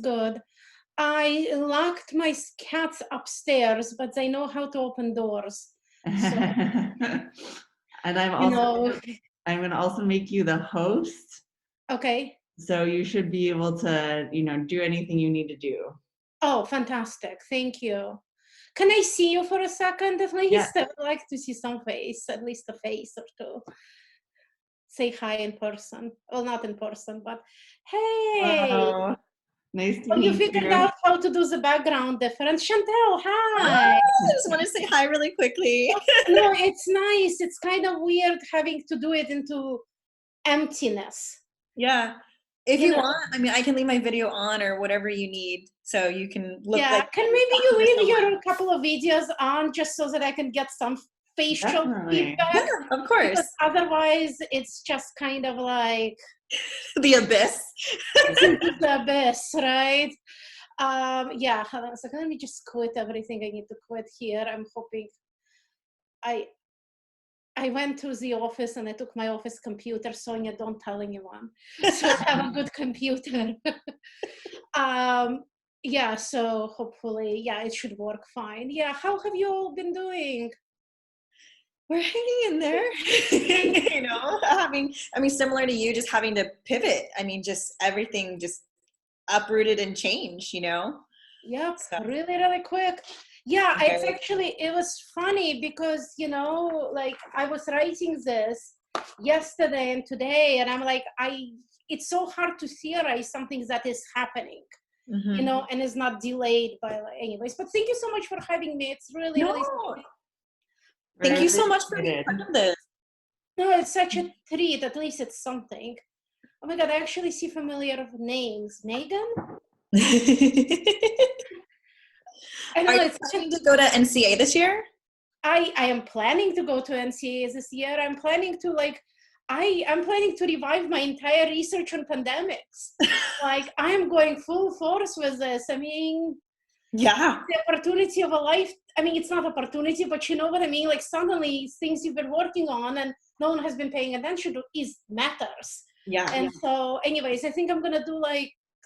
Good. I locked my cats upstairs, but they know how to open doors. So, And I'm going to also make you the host. Okay. So you should be able to, do anything you need to do. Oh, fantastic. Thank you. Can I see you for a second at least? Yeah. I would like to see some face, at least a face or two. Say hi in person. Well, not in person, but hey. Hello. Nice to meet you figured out how to do the background difference. Chantel, hi. I just want to say hi really quickly. No, it's nice. It's kind of weird having to do it into emptiness. Yeah. If you want, I mean, I can leave my video on or whatever you need so you can look like. Can maybe you leave your couple of videos on just so that I can get some facial feedback? Yeah, of course. Because otherwise, it's just kind of like the abyss. The abyss, right? Yeah, hold on a second. Let me just quit everything I need to quit here. I'm hoping I went to the office and I took my office computer. Sonia, don't tell anyone. So I have a good computer. Yeah, so hopefully, yeah, it should work fine. Yeah, how have you all been doing? We're hanging in there. I mean, similar to you, just having to pivot. I mean, just everything just uprooted and changed, Yep, so. really, really quick. Yeah, it was funny because, like I was writing this yesterday and today, and I'm like, it's so hard to theorize something that is happening, and is not delayed by, anyways. But thank you so much for having me. It's really, really sweet. Thank you so much for being part of this. No, it's such a treat. At least it's something. Oh my God, I actually see familiar names. Megan? I know. Are you planning to go to NCA this year? I am planning to go to NCA this year. I'm planning to I'm planning to revive my entire research on pandemics. I am going full force with this. I mean, yeah, the opportunity of a life. I mean, it's not opportunity, but you know what I mean? Like suddenly things you've been working on and no one has been paying attention to matters. Yeah. And so anyways, I think I'm going to do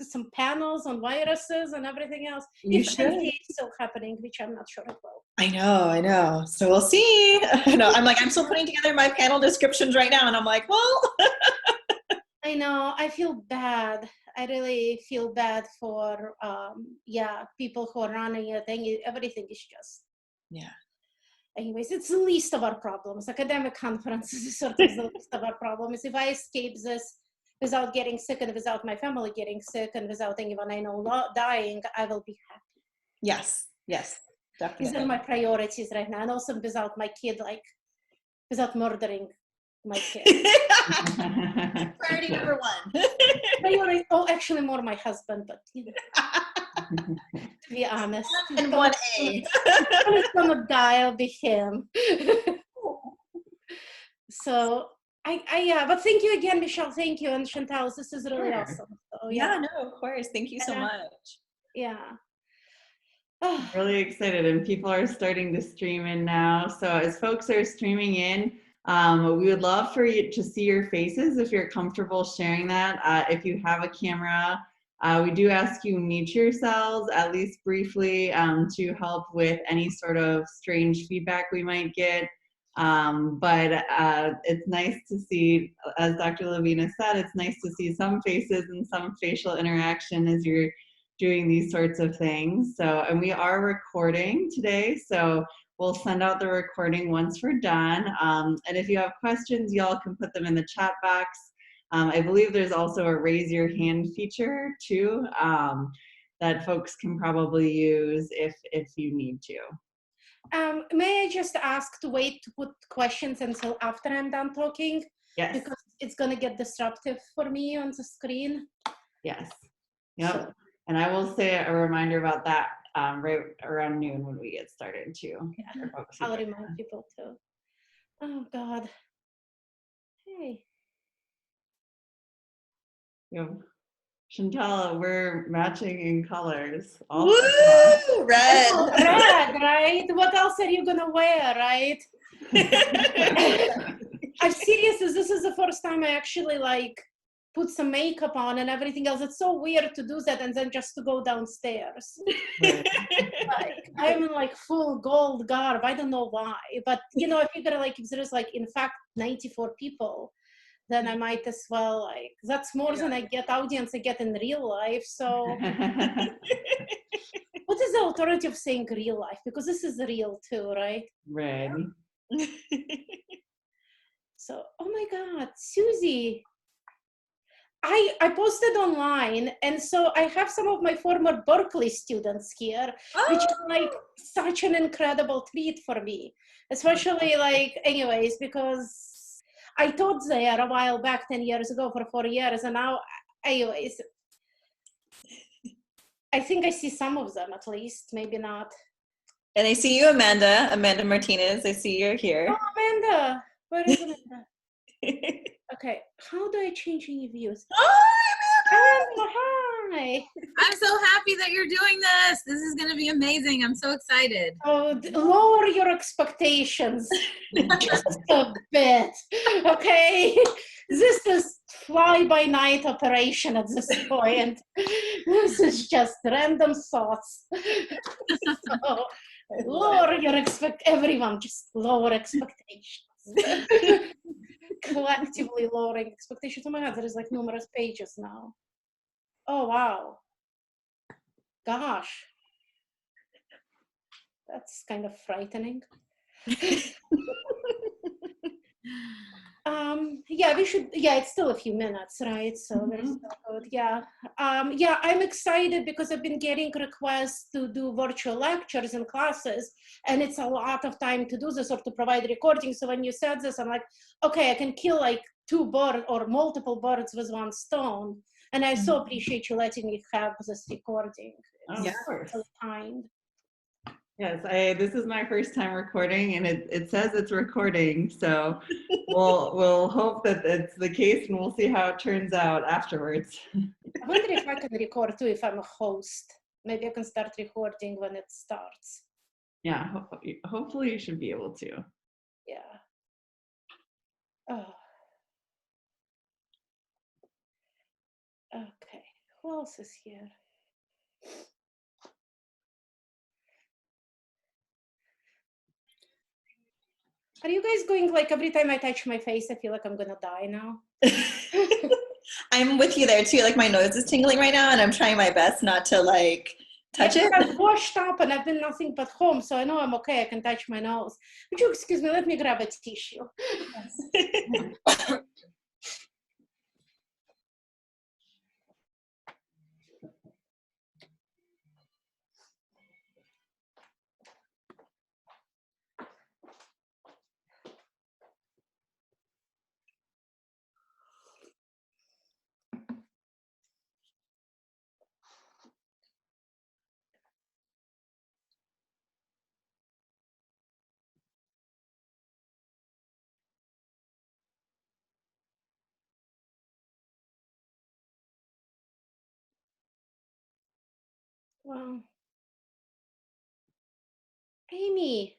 some panels on viruses and everything else. You should. It's still happening, which I'm not sure about. I know. So we'll see. I'm still putting together my panel descriptions right now, and I'm like, well. I know. I feel bad. I really feel bad for people who are running it. Everything is just. Yeah. Anyways, it's the least of our problems. Academic conferences is sort of the least of our problems. If I escape this without getting sick and without my family getting sick and without anyone I know dying, I will be happy. Yes, definitely. These are my priorities right now. And also without my kid, without murdering my kid. Priority number one. Actually more my husband, but to be honest. And 1A. When it's gonna die, I'll be him. So but thank you again, Michelle. Thank you, and Chantal. This is really awesome. So, no, of course. Thank you so much. Yeah. Really excited, and people are starting to stream in now. So as folks are streaming in, we would love for you to see your faces if you're comfortable sharing that. If you have a camera, We do ask you mute yourselves, at least briefly, to help with any sort of strange feedback we might get. But it's nice to see, as Dr. Levina said, it's nice to see some faces and some facial interaction as you're doing these sorts of things. So, and we are recording today, so we'll send out the recording once we're done. And if you have questions, y'all can put them in the chat box. I believe there's also a raise your hand feature too, that folks can probably use if you need to. May I just ask to wait to put questions until after I'm done talking? Yes. Because it's gonna get disruptive for me on the screen. Yes. Yep. So, and I will say a reminder about that right around noon when we get started too. yeah, I'll remind people too. Oh God. Hey. You know, Chantal, we're matching in colors. Woo! Red. Oh, red, right? What else are you gonna wear, right? I'm serious. This is the first time I actually like put some makeup on and everything else. It's so weird to do that and then just to go downstairs. Right. Like, I'm in like full gold garb. I don't know why, but you know, I figure like if there is like in fact 94 people, then I might as well like that's more than I get audience I get in real life. So what is the alternative of saying real life? Because this is real too, right? Red. So, oh my God, Susie, I posted online, and so I have some of my former Berkeley students here, which is like such an incredible treat for me, especially like, anyways, because I taught there a while back, 10 years ago for 4 years, and now, anyways, I think I see some of them at least, maybe not. And I see you, Amanda Martinez. I see you're here. Oh, Amanda, where is Amanda? Okay, how do I change any views? Amanda, hi. I'm so happy that you're doing this. This is going to be amazing. I'm so excited. Oh, lower your expectations just a bit, okay? This is fly-by-night operation at this point. This is just random thoughts. So, lower your everyone just lower expectations. Collectively lowering expectations. Oh my God, there is like numerous pages now. Oh, wow. Gosh. That's kind of frightening. Yeah, we should, yeah, it's still a few minutes, right? So there's still good, yeah. Yeah, I'm excited because I've been getting requests to do virtual lectures and classes, and it's a lot of time to do this or to provide recording. So when you said this, I'm like, okay, I can kill like two birds or multiple birds with one stone. And I so appreciate you letting me have this recording. Oh, of course. So kind. Yes, this is my first time recording, and it says it's recording, so we'll hope that it's the case, and we'll see how it turns out afterwards. I wonder if I can record too if I'm a host. Maybe I can start recording when it starts. Yeah, hopefully you should be able to. Yeah. Oh. Okay. Who else is here? Are you guys going like every time I touch my face, I feel like I'm gonna die now? I'm with you there too. Like my nose is tingling right now, and I'm trying my best not to like touch it. I've washed up and I've been nothing but home, so I know I'm okay. I can touch my nose. Would you excuse me? Let me grab a tissue. Wow. Amy.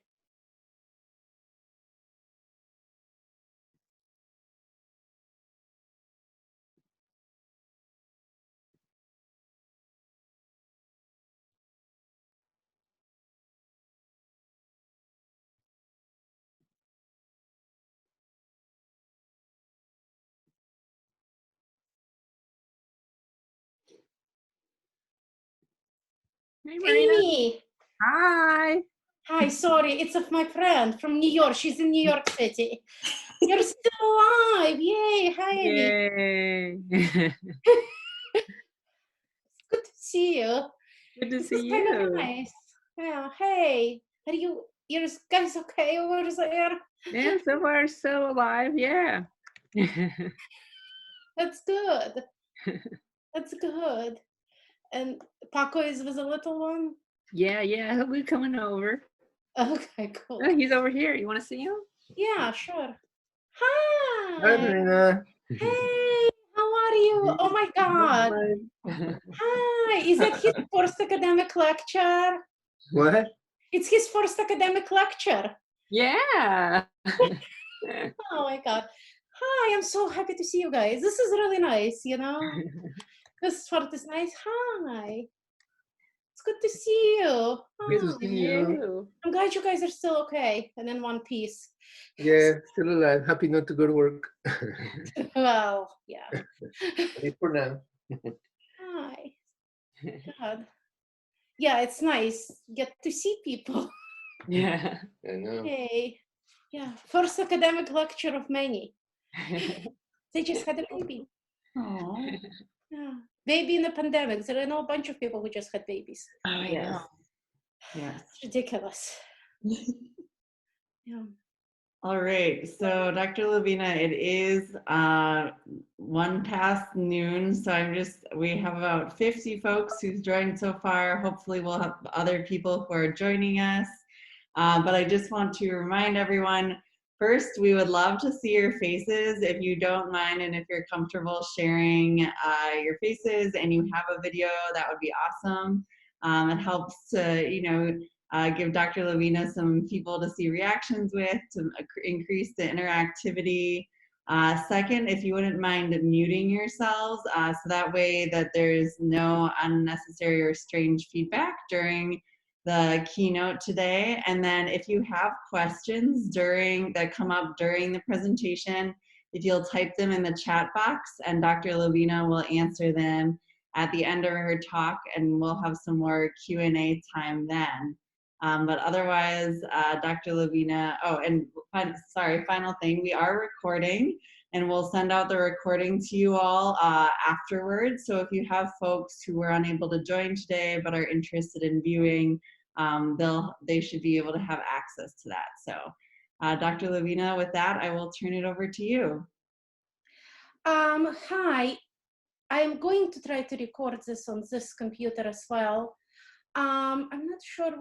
Hey, Marina. Amy. Hi. Hi, sorry, it's of my friend from New York. She's in New York City. You're still alive. Yay. Hi, Amy. Yay. Good to see you. Good to This see is kind of you. nice. Yeah. Hey, are you guys okay over there? Yeah, so far still alive. Yeah. That's good. That's good. And Paco is with a little one? yeah, he'll be coming over. Okay, cool. Oh, he's over here. You want to see him? Yeah, sure. Hi, Hi. Marina. Hey, how are you? Oh my God. Hi. Is that his first academic lecture? What? It's his first academic lecture. Yeah. Oh my God. Hi, I'm so happy to see you guys. This is really nice, you know? This part is nice. Hi. It's good to see you. Good to Hi. see you. You. I'm glad you guys are still okay and in one piece. Yeah, still alive. Happy not to go to work. Well, yeah. At least for now. Hi. God. Yeah, it's nice. Get to see people. Yeah. I know. Hey. Yeah. First academic lecture of many. They just had a baby. Oh, Yeah. Baby in the pandemic. There are a bunch of people who just had babies. I yes. know. Yes. It's ridiculous. Yeah. All right. So, Dr. Levina, it is 1 past noon. So we have about 50 folks who've joined so far. Hopefully we'll have other people who are joining us. But I just want to remind everyone, first, we would love to see your faces if you don't mind, and if you're comfortable sharing your faces and you have a video, that would be awesome. It helps to, give Dr. Levina some people to see reactions with, to increase the interactivity. Second, if you wouldn't mind muting yourselves, so that way that there's no unnecessary or strange feedback during the keynote today. And then if you have questions that come up during the presentation, if you'll type them in the chat box, and Dr. Levina will answer them at the end of her talk, and we'll have some more Q&A time then. But otherwise, Dr. Levina, final thing, we are recording, and we'll send out the recording to you all afterwards. So if you have folks who were unable to join today but are interested in viewing, they should be able to have access to that. So Dr. Levina, with that, I will turn it over to you. Hi. I'm going to try to record this on this computer as well. I'm not sure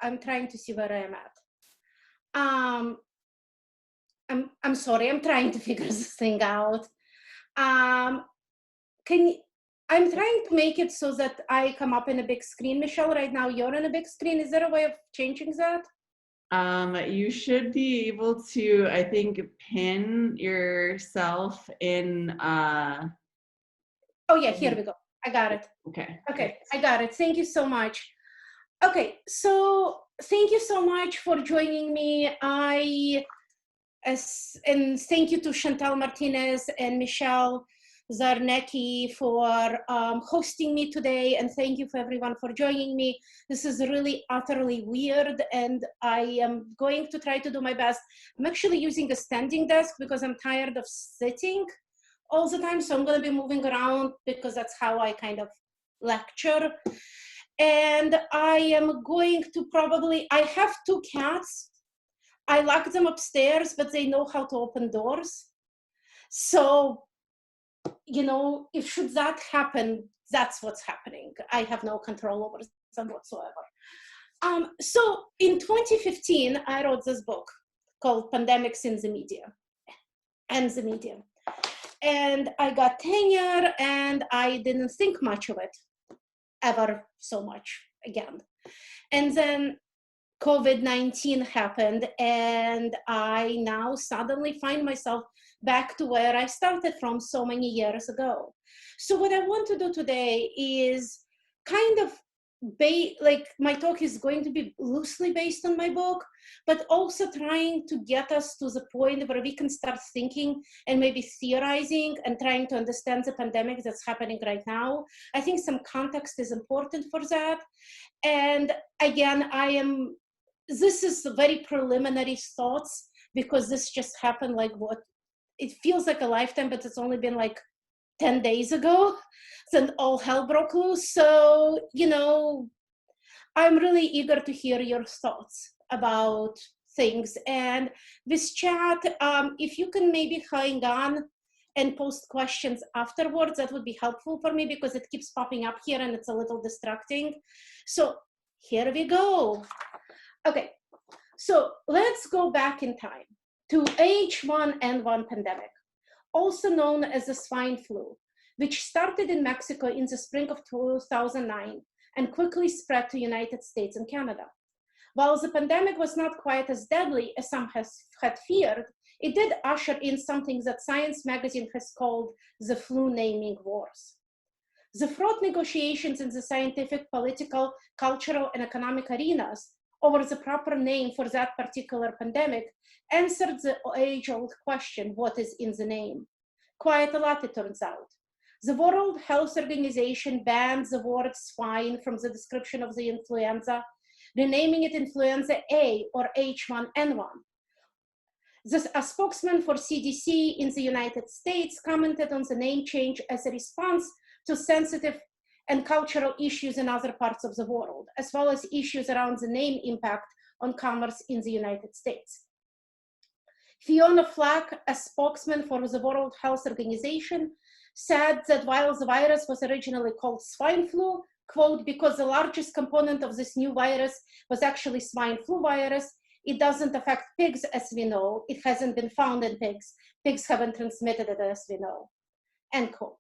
I'm trying to see where I'm at. I'm sorry, I'm trying to figure this thing out. I'm trying to make it so that I come up in a big screen. Michelle, right now you're in a big screen. Is there a way of changing that? You should be able to, I think, pin yourself in. Oh yeah, here we go. I got it. Okay. Okay, I got it. Thank you so much. Okay, so thank you so much for joining me. And thank you to Chantal Martinez and Michelle Zarnecki for hosting me today, and thank you for everyone for joining me. This is really utterly weird, and I am going to try to do my best. I'm actually using a standing desk because I'm tired of sitting all the time, so I'm going to be moving around because that's how I kind of lecture. And I am going to I have 2 cats. I lock them upstairs, but they know how to open doors. So, if should that happen, that's what's happening. I have no control over them whatsoever. So in 2015, I wrote this book called Pandemics in the Media and the Media. And I got tenure, and I didn't think much of it ever so much again. And then COVID-19 happened, and I now suddenly find myself back to where I started from so many years ago. So what I want to do today is kind of like my talk is going to be loosely based on my book, but also trying to get us to the point where we can start thinking and maybe theorizing and trying to understand the pandemic that's happening right now. I think some context is important for that. And again, this is very preliminary thoughts, because this just happened like it feels like a lifetime, but it's only been like 10 days ago, then all hell broke loose. So, I'm really eager to hear your thoughts about things. And this chat, if you can maybe hang on and post questions afterwards, that would be helpful for me, because it keeps popping up here and it's a little distracting. So here we go. Okay, so let's go back in time to H1N1 pandemic, also known as the swine flu, which started in Mexico in the spring of 2009 and quickly spread to United States and Canada. While the pandemic was not quite as deadly as some had feared, it did usher in something that Science magazine has called the flu naming wars. The fraught negotiations in the scientific, political, cultural, and economic arenas over the proper name for that particular pandemic answered the age-old question, what is in the name? Quite a lot, it turns out. The World Health Organization banned the word swine from the description of the influenza, renaming it influenza A or H1N1. A spokesman for CDC in the United States commented on the name change as a response to sensitive and cultural issues in other parts of the world, as well as issues around the name impact on commerce in the United States. Fiona Flack, a spokesman for the World Health Organization, said that while the virus was originally called swine flu, quote, because the largest component of this new virus was actually swine flu virus, it doesn't affect pigs as we know. It hasn't been found in pigs. Pigs haven't transmitted it as we know, end quote.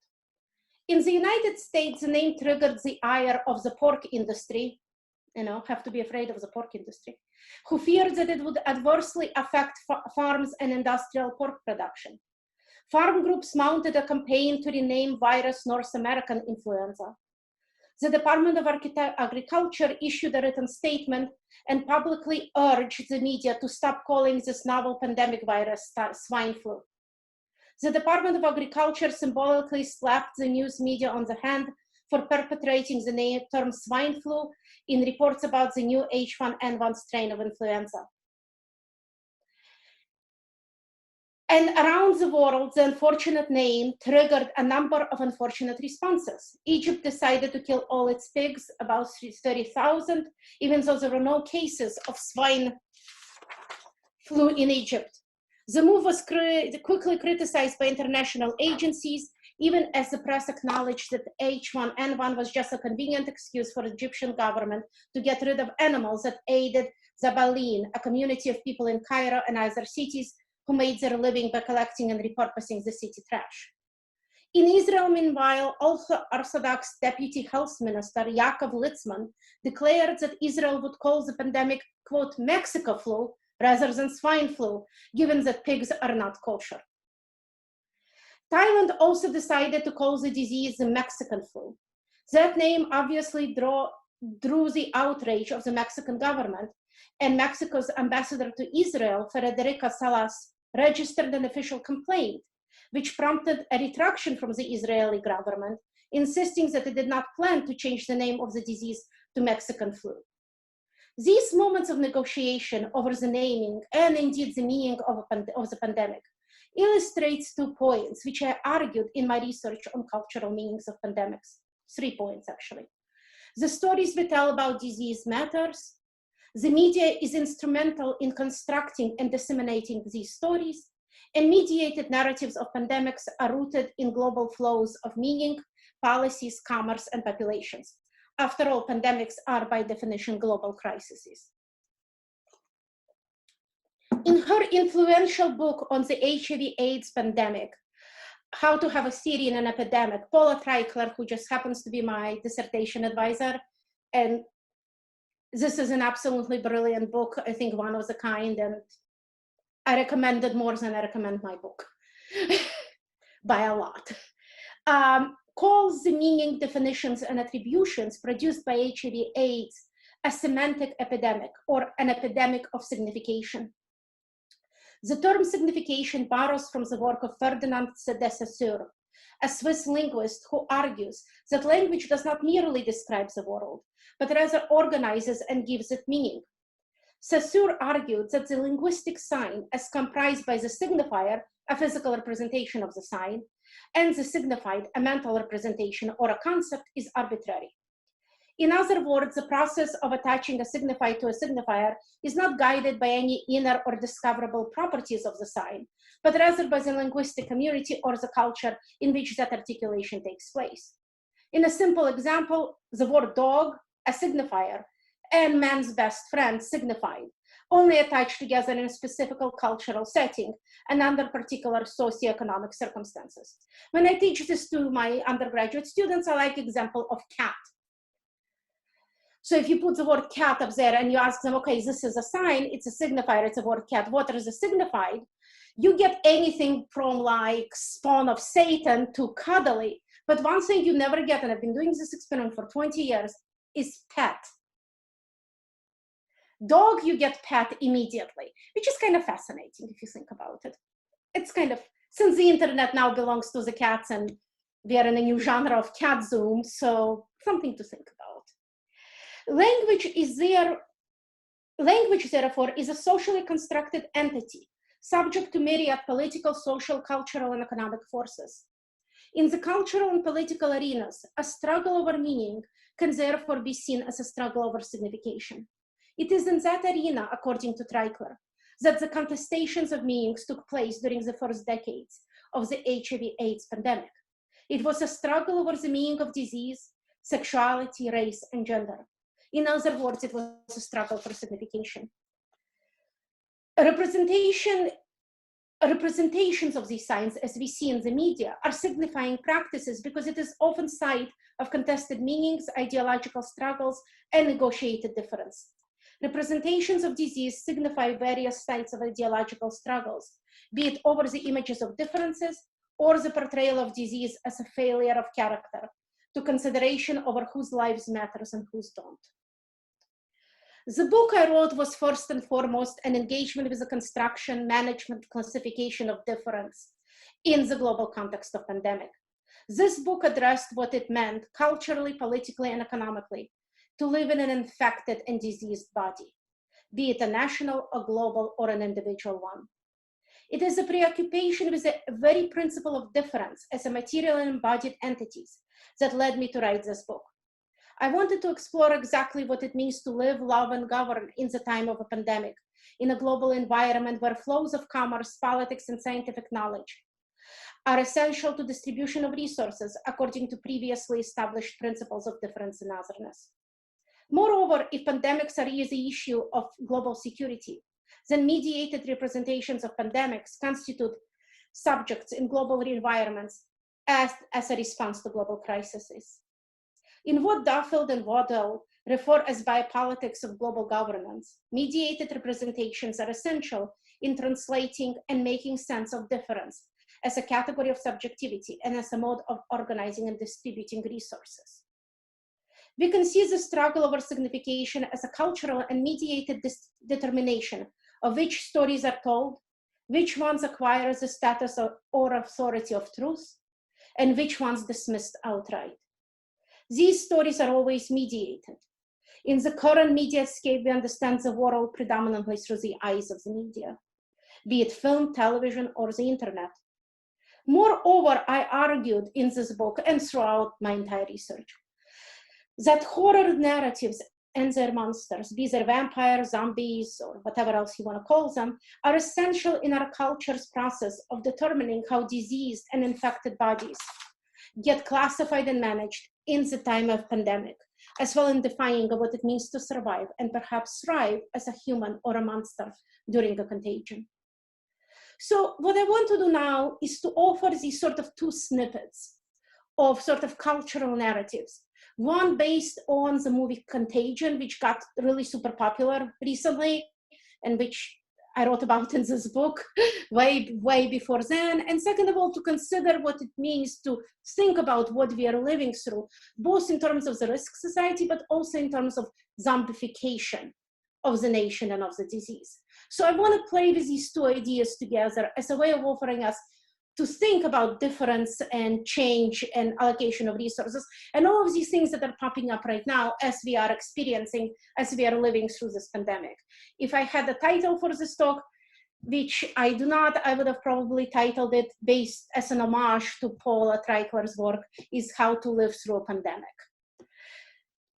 In the United States, the name triggered the ire of the pork industry, have to be afraid of the pork industry, who feared that it would adversely affect farms and industrial pork production. Farm groups mounted a campaign to rename virus North American influenza. The Department of Agriculture issued a written statement and publicly urged the media to stop calling this novel pandemic virus swine flu. The Department of Agriculture symbolically slapped the news media on the hand for perpetrating the term swine flu in reports about the new H1N1 strain of influenza. And around the world, the unfortunate name triggered a number of unfortunate responses. Egypt decided to kill all its pigs, about 30,000, even though there were no cases of swine flu in Egypt. The move was quickly criticized by international agencies, even as the press acknowledged that H1N1 was just a convenient excuse for the Egyptian government to get rid of animals that aided Zabalin, a community of people in Cairo and other cities who made their living by collecting and repurposing the city trash. In Israel, meanwhile, Orthodox Deputy Health Minister Yaakov Litzman declared that Israel would call the pandemic, quote, Mexico flu rather than swine flu, given that pigs are not kosher. Thailand also decided to call the disease the Mexican flu. That name obviously drew the outrage of the Mexican government, and Mexico's ambassador to Israel, Federica Salas, registered an official complaint, which prompted a retraction from the Israeli government, insisting that it did not plan to change the name of the disease to Mexican flu. These moments of negotiation over the naming and indeed the meaning of the pandemic illustrates 2 points, which I argued in my research on cultural meanings of pandemics. 3 points, actually. The stories we tell about disease matters. The media is instrumental in constructing and disseminating these stories, and mediated narratives of pandemics are rooted in global flows of meaning, policies, commerce, and populations. After all, pandemics are by definition global crises. In her influential book on the HIV/AIDS pandemic, How to Have a Theory in an Epidemic, Paula Treichler, who just happens to be my dissertation advisor, and this is an absolutely brilliant book, I think one of a kind, and I recommend it more than I recommend my book by a lot. calls the meaning, definitions, and attributions produced by HIV/AIDS a semantic epidemic or an epidemic of signification. The term signification borrows from the work of Ferdinand de Saussure, a Swiss linguist who argues that language does not merely describe the world, but rather organizes and gives it meaning. Saussure argued that the linguistic sign, as comprised by the signifier, a physical representation of the sign, and the signified, a mental representation or a concept, is arbitrary. In other words, the process of attaching a signifier to a signifier is not guided by any inner or discoverable properties of the sign, but rather by the linguistic community or the culture in which that articulation takes place. In a simple example, the word dog, a signifier, and man's best friend, signified, only attached together in a specific cultural setting and under particular socioeconomic circumstances. When I teach this to my undergraduate students, I like example of cat. So if you put the word cat up there and you ask them, okay, this is a sign, it's a signifier, it's a word cat, what is the signified? You get anything from like spawn of Satan to cuddly. But one thing you never get, and I've been doing this experiment for 20 years, is pet. Dog, you get pet immediately, which is kind of fascinating if you think about it. It's kind of, since the internet now belongs to the cats and we are in a new genre of cat zoom, so something to think about. Language, therefore, is a socially constructed entity, subject to myriad political, social, cultural, and economic forces. In the cultural and political arenas, a struggle over meaning can therefore be seen as a struggle over signification. It is in that arena, according to Treichler, that the contestations of meanings took place during the first decades of the HIV/AIDS pandemic. It was a struggle over the meaning of disease, sexuality, race, and gender. In other words, it was a struggle for signification. Representations of these signs, as we see in the media, are signifying practices because it is often site of contested meanings, ideological struggles, and negotiated difference. Representations of disease signify various sites of ideological struggles, be it over the images of differences or the portrayal of disease as a failure of character, to consideration over whose lives matters and whose don't. The book I wrote was first and foremost an engagement with the construction, management, classification of difference in the global context of pandemic. This book addressed what it meant culturally, politically, and economically to live in an infected and diseased body, be it a national, a global, or an individual one. It is a preoccupation with the very principle of difference as a material and embodied entities that led me to write this book. I wanted to explore exactly what it means to live, love, and govern in the time of a pandemic, in a global environment where flows of commerce, politics, and scientific knowledge are essential to distribution of resources according to previously established principles of difference and otherness. Moreover, if pandemics are the issue of global security, then mediated representations of pandemics constitute subjects in global environments as a response to global crises. In what Duffield and Waddell refer as biopolitics of global governance, mediated representations are essential in translating and making sense of difference as a category of subjectivity and as a mode of organizing and distributing resources. We can see the struggle over signification as a cultural and mediated determination of which stories are told, which ones acquire the status or authority of truth, and which ones dismissed outright. These stories are always mediated. In the current mediascape, we understand the world predominantly through the eyes of the media, be it film, television, or the internet. Moreover, I argued in this book and throughout my entire research that horror narratives and their monsters, be they vampires, zombies, or whatever else you want to call them, are essential in our culture's process of determining how diseased and infected bodies get classified and managed in the time of pandemic, as well in defining what it means to survive and perhaps thrive as a human or a monster during a contagion. So what I want to do now is to offer these sort of two snippets of sort of cultural narratives. One based on the movie Contagion, which got really super popular recently, and which I wrote about in this book way before then. And second of all, to consider what it means to think about what we are living through, both in terms of the risk society, but also in terms of zombification of the nation and of the disease. So I want to play with these two ideas together as a way of offering us to think about difference and change and allocation of resources and all of these things that are popping up right now as we are experiencing, as we are living through this pandemic. If I had a title for this talk, which I do not, I would have probably titled it based as an homage to Paula Treichler's work, is How to Live Through a Pandemic.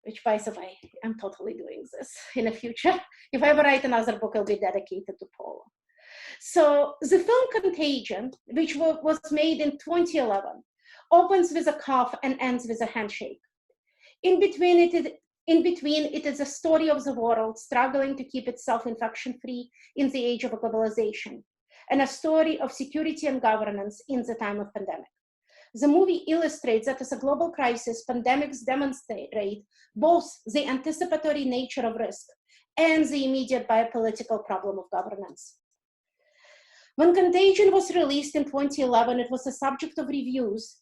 Which, by the way, I'm totally doing this in the future. If I ever write another book, it'll be dedicated to Paula. So the film Contagion, which was made in 2011, opens with a cough and ends with a handshake. In between, it is a story of the world struggling to keep itself infection-free in the age of globalization, and a story of security and governance in the time of pandemic. The movie illustrates that as a global crisis, pandemics demonstrate both the anticipatory nature of risk and the immediate biopolitical problem of governance. When Contagion was released in 2011, it was the subject of reviews,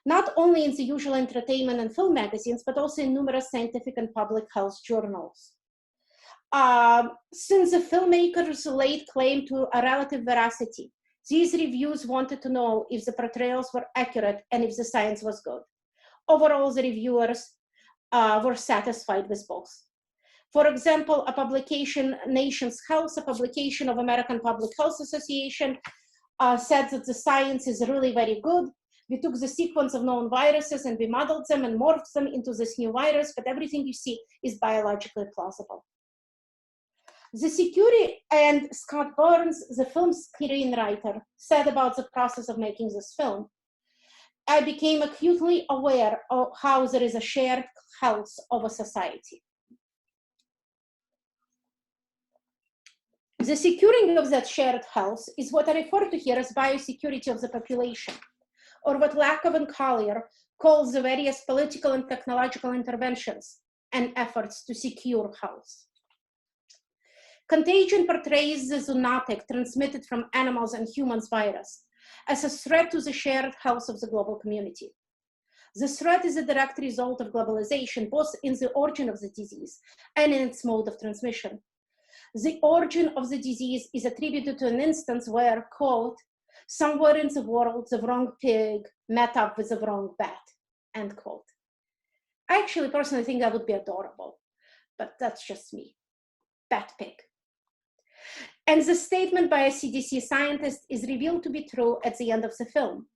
not only in the usual entertainment and film magazines, but also in numerous scientific and public health journals. Since the filmmakers laid claim to a relative veracity, these reviews wanted to know if the portrayals were accurate and if the science was good. Overall, the reviewers were satisfied with both. For example, a publication, Nations Health, a publication of American Public Health Association, said that the science is really very good. We took the sequence of known viruses and we modeled them and morphed them into this new virus, but everything you see is biologically plausible. The security, and Scott Burns, the film screenwriter, said about the process of making this film, I became acutely aware of how there is a shared health of a society. The securing of that shared health is what I refer to here as biosecurity of the population, or what Lakoff and Collier calls the various political and technological interventions and efforts to secure health. Contagion portrays the zoonotic transmitted from animals and humans virus as a threat to the shared health of the global community. The threat is a direct result of globalization, both in the origin of the disease and in its mode of transmission. The origin of the disease is attributed to an instance where, quote, somewhere in the world, the wrong pig met up with the wrong bat, end quote. I actually personally think that would be adorable, but that's just me. Bat pig. And the statement by a CDC scientist is revealed to be true at the end of the film,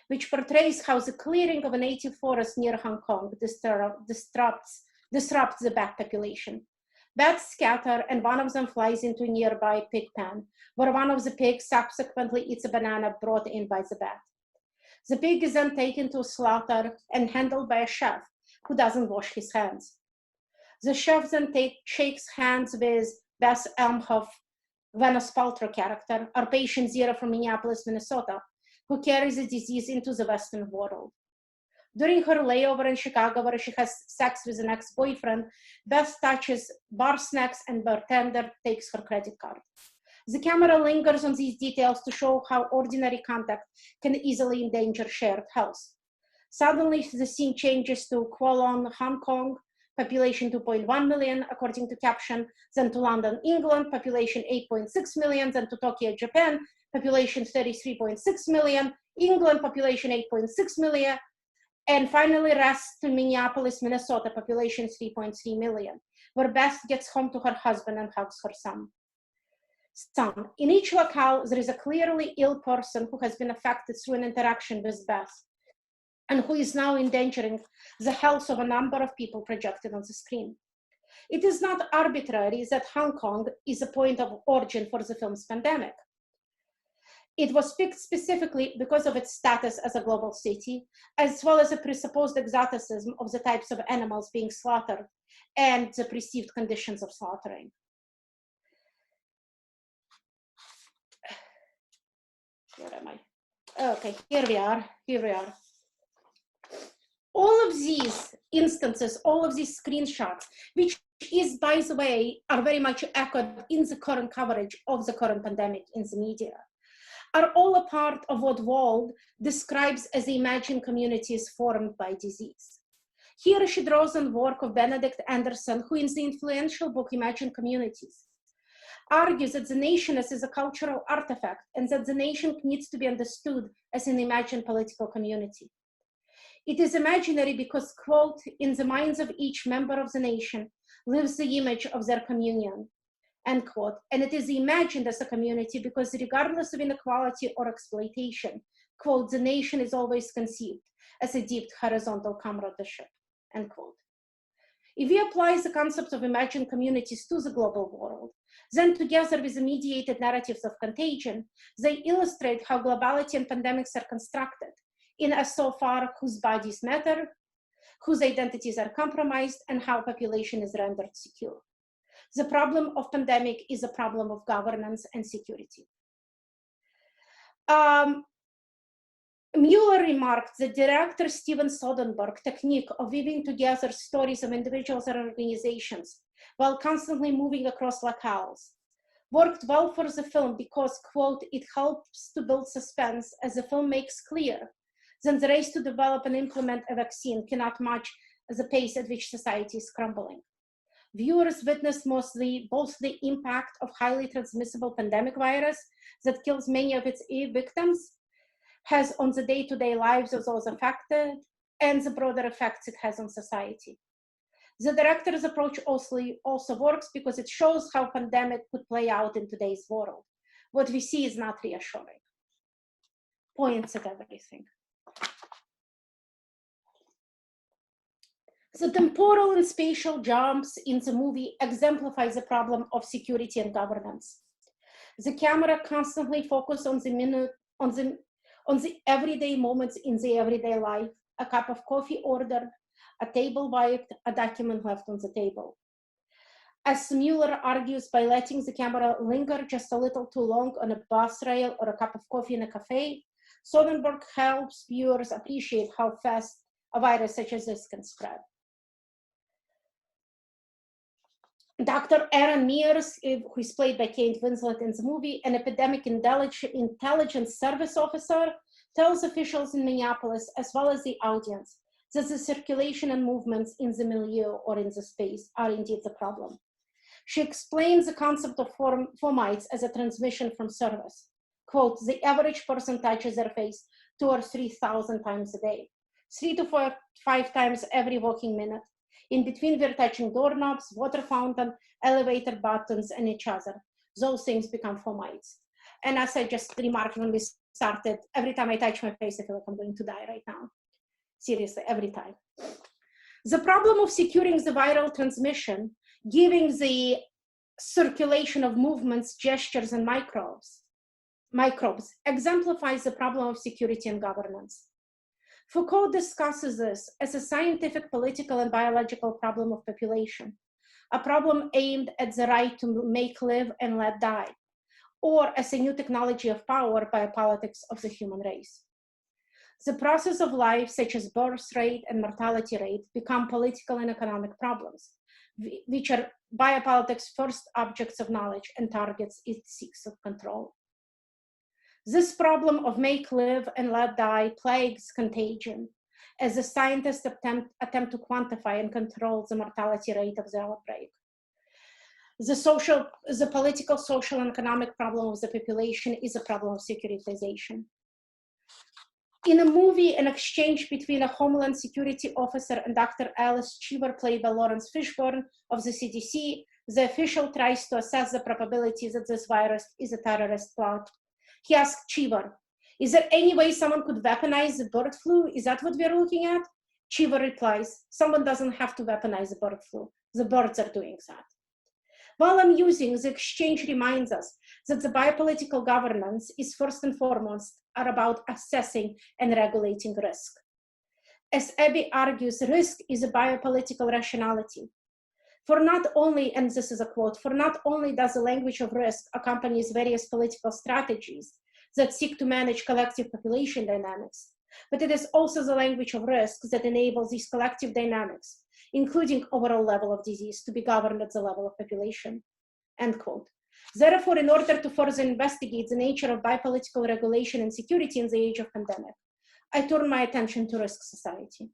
which portrays how the clearing of a native forest near Hong Kong disrupts the bat population. Bats scatter and one of them flies into a nearby pig pen, where one of the pigs subsequently eats a banana brought in by the bat. The pig is then taken to slaughter and handled by a chef who doesn't wash his hands. The chef then shakes hands with Beth Elmhoff, Gwyneth Paltrow character, our patient Zero from Minneapolis, Minnesota, who carries the disease into the Western world. During her layover in Chicago, where she has sex with an ex-boyfriend, Beth touches bar snacks and bartender takes her credit card. The camera lingers on these details to show how ordinary contact can easily endanger shared health. Suddenly, the scene changes to Kowloon, Hong Kong, population 2.1 million, according to caption, then to London, England, population 8.6 million, then to Tokyo, Japan, population 33.6 million, England, population 8.6 million, and finally rest to Minneapolis, Minnesota, population 3.3 million, where Beth gets home to her husband and hugs her son. In each locale, there is a clearly ill person who has been affected through an interaction with Beth, and who is now endangering the health of a number of people projected on the screen. It is not arbitrary that Hong Kong is a point of origin for the film's pandemic. It was picked specifically because of its status as a global city, as well as a presupposed exoticism of the types of animals being slaughtered and the perceived conditions of slaughtering. Where am I? Okay, here we are. All of these instances, all of these screenshots, which is, by the way, are very much echoed in the current coverage of the current pandemic in the media, are all a part of what Wald describes as the imagined communities formed by disease. Here she draws on work of Benedict Anderson, who in the influential book Imagined Communities argues that the nation is a cultural artifact and that the nation needs to be understood as an imagined political community. It is imaginary because, quote, in the minds of each member of the nation lives the image of their communion, end quote. And it is imagined as a community because regardless of inequality or exploitation, quote, the nation is always conceived as a deep horizontal comradeship, end quote. If we apply the concept of imagined communities to the global world, then together with the mediated narratives of contagion, they illustrate how globality and pandemics are constructed in as so far whose bodies matter, whose identities are compromised, and how population is rendered secure. The problem of pandemic is a problem of governance and security. Mueller remarked that director Steven Soderbergh's technique of weaving together stories of individuals and organizations while constantly moving across locales worked well for the film because, quote, it helps to build suspense as the film makes clear that the race to develop and implement a vaccine cannot match the pace at which society is crumbling. Viewers witness mostly both the impact of highly transmissible pandemic virus that kills many of its victims has on the day-to-day lives of those affected and the broader effects it has on society. The director's approach also works because it shows how pandemic could play out in today's world. What we see is not reassuring. Points at everything. The temporal and spatial jumps in the movie exemplify the problem of security and governance. The camera constantly focuses on the everyday moments in the everyday life, a cup of coffee ordered, a table wiped, a document left on the table. As Mueller argues, by letting the camera linger just a little too long on a bus rail or a cup of coffee in a cafe, Soderbergh helps viewers appreciate how fast a virus such as this can spread. Dr. Aaron Mears, who is played by Kate Winslet in the movie, an epidemic intelligence service officer, tells officials in Minneapolis, as well as the audience, that the circulation and movements in the milieu or in the space are indeed the problem. She explains the concept of fomites as a transmission from service. Quote, the average person touches their face 2,000 or 3,000 times a day, 3 to 5 times every walking minute. In between, we're touching doorknobs, water fountain, elevator buttons, and each other. Those things become fomites. And as I just remarked when we started, every time I touch my face, I feel like I'm going to die right now. Seriously, every time. The problem of securing the viral transmission, giving the circulation of movements, gestures, and microbes exemplifies the problem of security and governance. Foucault discusses this as a scientific, political, and biological problem of population, a problem aimed at the right to make live and let die, or as a new technology of power by politics of the human race. The process of life, such as birth rate and mortality rate, become political and economic problems, which are biopolitics' first objects of knowledge and targets it seeks to control. This problem of make live and let die plagues contagion as the scientists attempt to quantify and control the mortality rate of the outbreak. The political, social, and economic problem of the population is a problem of securitization. In a movie, an exchange between a Homeland Security officer and Dr. Alice Cheever, played by Lawrence Fishburne of the CDC, the official tries to assess the probability that this virus is a terrorist plot. He asked Cheever, is there any way someone could weaponize the bird flu? Is that what we're looking at? Cheever replies, someone doesn't have to weaponize the bird flu. The birds are doing that. While I'm using, the exchange reminds us that the biopolitical governance is first and foremost are about assessing and regulating risk. As Abby argues, risk is a biopolitical rationality. For not only, and this is a quote, for not only does the language of risk accompanies various political strategies that seek to manage collective population dynamics, but it is also the language of risk that enables these collective dynamics, including overall level of disease, to be governed at the level of population, end quote. Therefore, in order to further investigate the nature of biopolitical regulation and security in the age of pandemic, I turn my attention to risk society.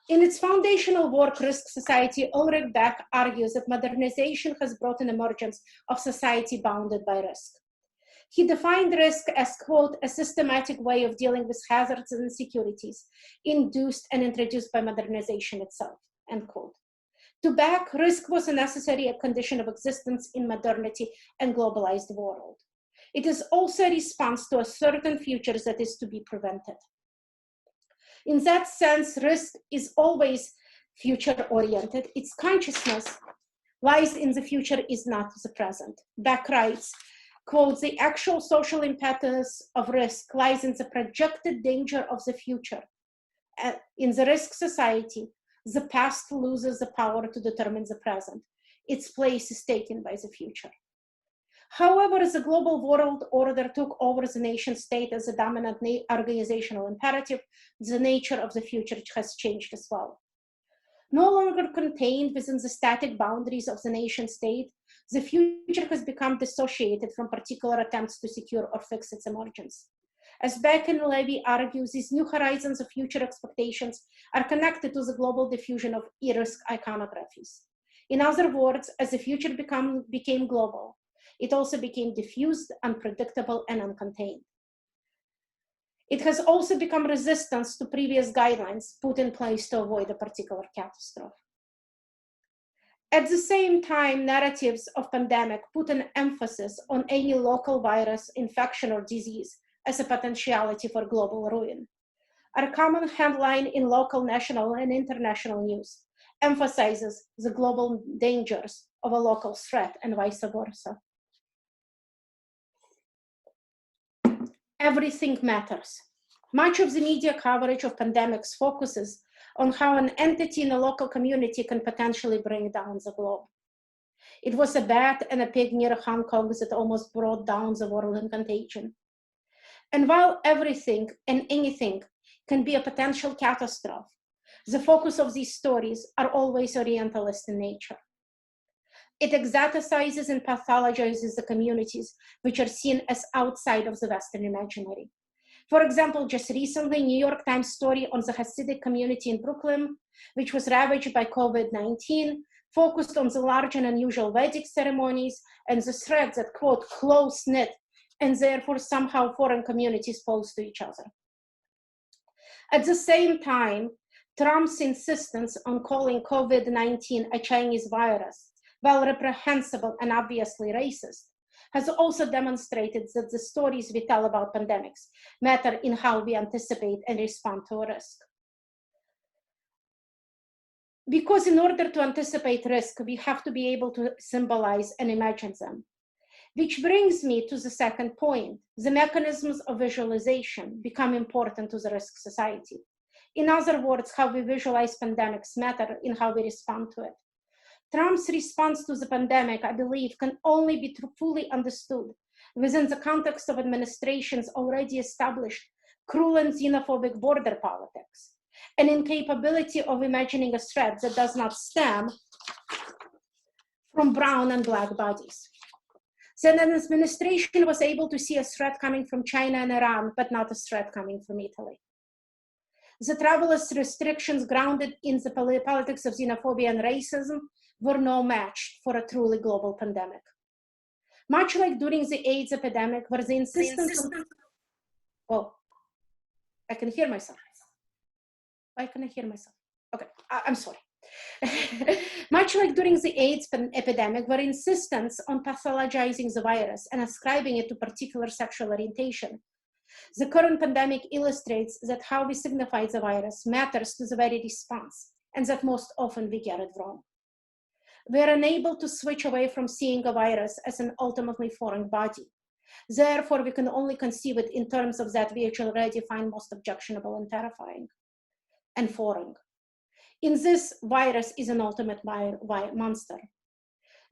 In its foundational work, Risk Society, Ulrich Beck argues that modernization has brought an emergence of society bounded by risk. He defined risk as, quote, a systematic way of dealing with hazards and insecurities induced and introduced by modernization itself, end quote. To Beck, risk was a necessary condition of existence in modernity and globalized world. It is also a response to a certain future that is to be prevented. In that sense, risk is always future-oriented. Its consciousness lies in the future, is not the present. Beck writes, quote, the actual social impetus of risk lies in the projected danger of the future. In the risk society, the past loses the power to determine the present. Its place is taken by the future. However, as the global world order took over the nation state as a dominant organizational imperative, the nature of the future has changed as well. No longer contained within the static boundaries of the nation state, the future has become dissociated from particular attempts to secure or fix its emergence. As Beck and Levy argues, these new horizons of future expectations are connected to the global diffusion of risk iconographies. In other words, as the future became global, it also became diffused, unpredictable, and uncontained. It has also become resistant to previous guidelines put in place to avoid a particular catastrophe. At the same time, narratives of pandemic put an emphasis on any local virus, infection, or disease as a potentiality for global ruin. Our common headline in local, national, and international news emphasizes the global dangers of a local threat and vice versa. Everything matters. Much of the media coverage of pandemics focuses on how an entity in a local community can potentially bring down the globe. It was a bat and a pig near Hong Kong that almost brought down the world in contagion. And while everything and anything can be a potential catastrophe, the focus of these stories are always Orientalist in nature. It exoticizes and pathologizes the communities which are seen as outside of the Western imaginary. For example, just recently, New York Times story on the Hasidic community in Brooklyn, which was ravaged by COVID-19, focused on the large and unusual Vedic ceremonies and the threads that, quote, close-knit and therefore somehow foreign communities pose to each other. At the same time, Trump's insistence on calling COVID-19 a Chinese virus, while reprehensible and obviously racist, has also demonstrated that the stories we tell about pandemics matter in how we anticipate and respond to a risk. Because in order to anticipate risk, we have to be able to symbolize and imagine them. Which brings me to the second point. The mechanisms of visualization become important to the risk society. In other words, how we visualize pandemics matter in how we respond to it. Trump's response to the pandemic, I believe, can only be fully understood within the context of administration's already established cruel and xenophobic border politics, an incapability of imagining a threat that does not stem from brown and black bodies. So an administration was able to see a threat coming from China and Iran, but not a threat coming from Italy. The travel restrictions grounded in the politics of xenophobia and racism were no match for a truly global pandemic. Much like during the AIDS epidemic, where the insistence on... Oh, I can hear myself. Why can I hear myself? Okay, I'm sorry. Much like during the AIDS epidemic, where insistence on pathologizing the virus and ascribing it to particular sexual orientation, the current pandemic illustrates that how we signify the virus matters to the very response, and that most often we get it wrong. We are unable to switch away from seeing a virus as an ultimately foreign body. Therefore, we can only conceive it in terms of that which we already find most objectionable and terrifying and foreign. In this, virus is an ultimate monster.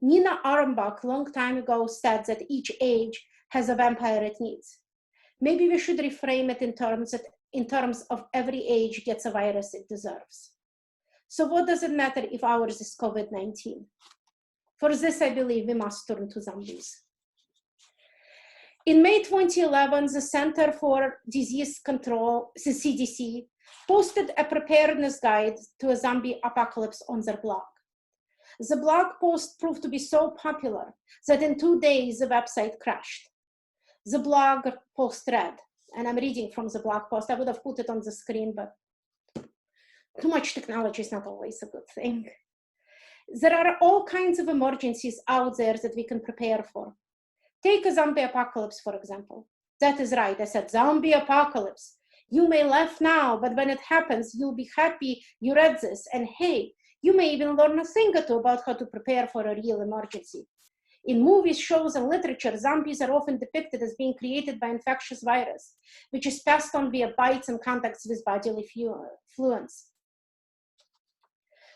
Nina Armbach, long time ago, said that each age has a vampire it needs. Maybe we should reframe it in terms that in terms of every age gets a virus it deserves. So what does it matter if ours is COVID-19? For this, I believe we must turn to zombies. In May 2011, the Center for Disease Control, the CDC, posted a preparedness guide to a zombie apocalypse on their blog. The blog post proved to be so popular that in 2 days, the website crashed. The blog post read, and I'm reading from the blog post. I would have put it on the screen, but too much technology is not always a good thing. There are all kinds of emergencies out there that we can prepare for. Take a zombie apocalypse, for example. That is right, I said zombie apocalypse. You may laugh now, but when it happens, you'll be happy you read this. And hey, you may even learn a thing or two about how to prepare for a real emergency. In movies, shows, and literature, zombies are often depicted as being created by infectious virus, which is passed on via bites and contacts with bodily fluids.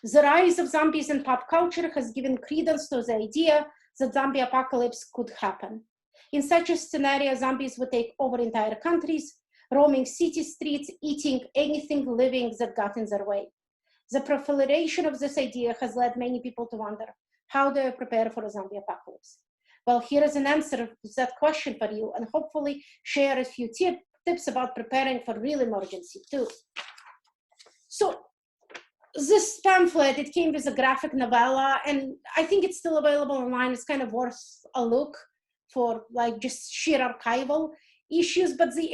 The rise of zombies in pop culture has given credence to the idea that zombie apocalypse could happen. In such a scenario, zombies would take over entire countries, roaming city streets, eating anything living that got in their way. The proliferation of this idea has led many people to wonder, how do I prepare for a zombie apocalypse? Well, here is an answer to that question for you, and hopefully share a few tips about preparing for real emergency too. So this pamphlet, it came with a graphic novella, and I think it's still available online. It's kind of worth a look for like just sheer archival issues, but the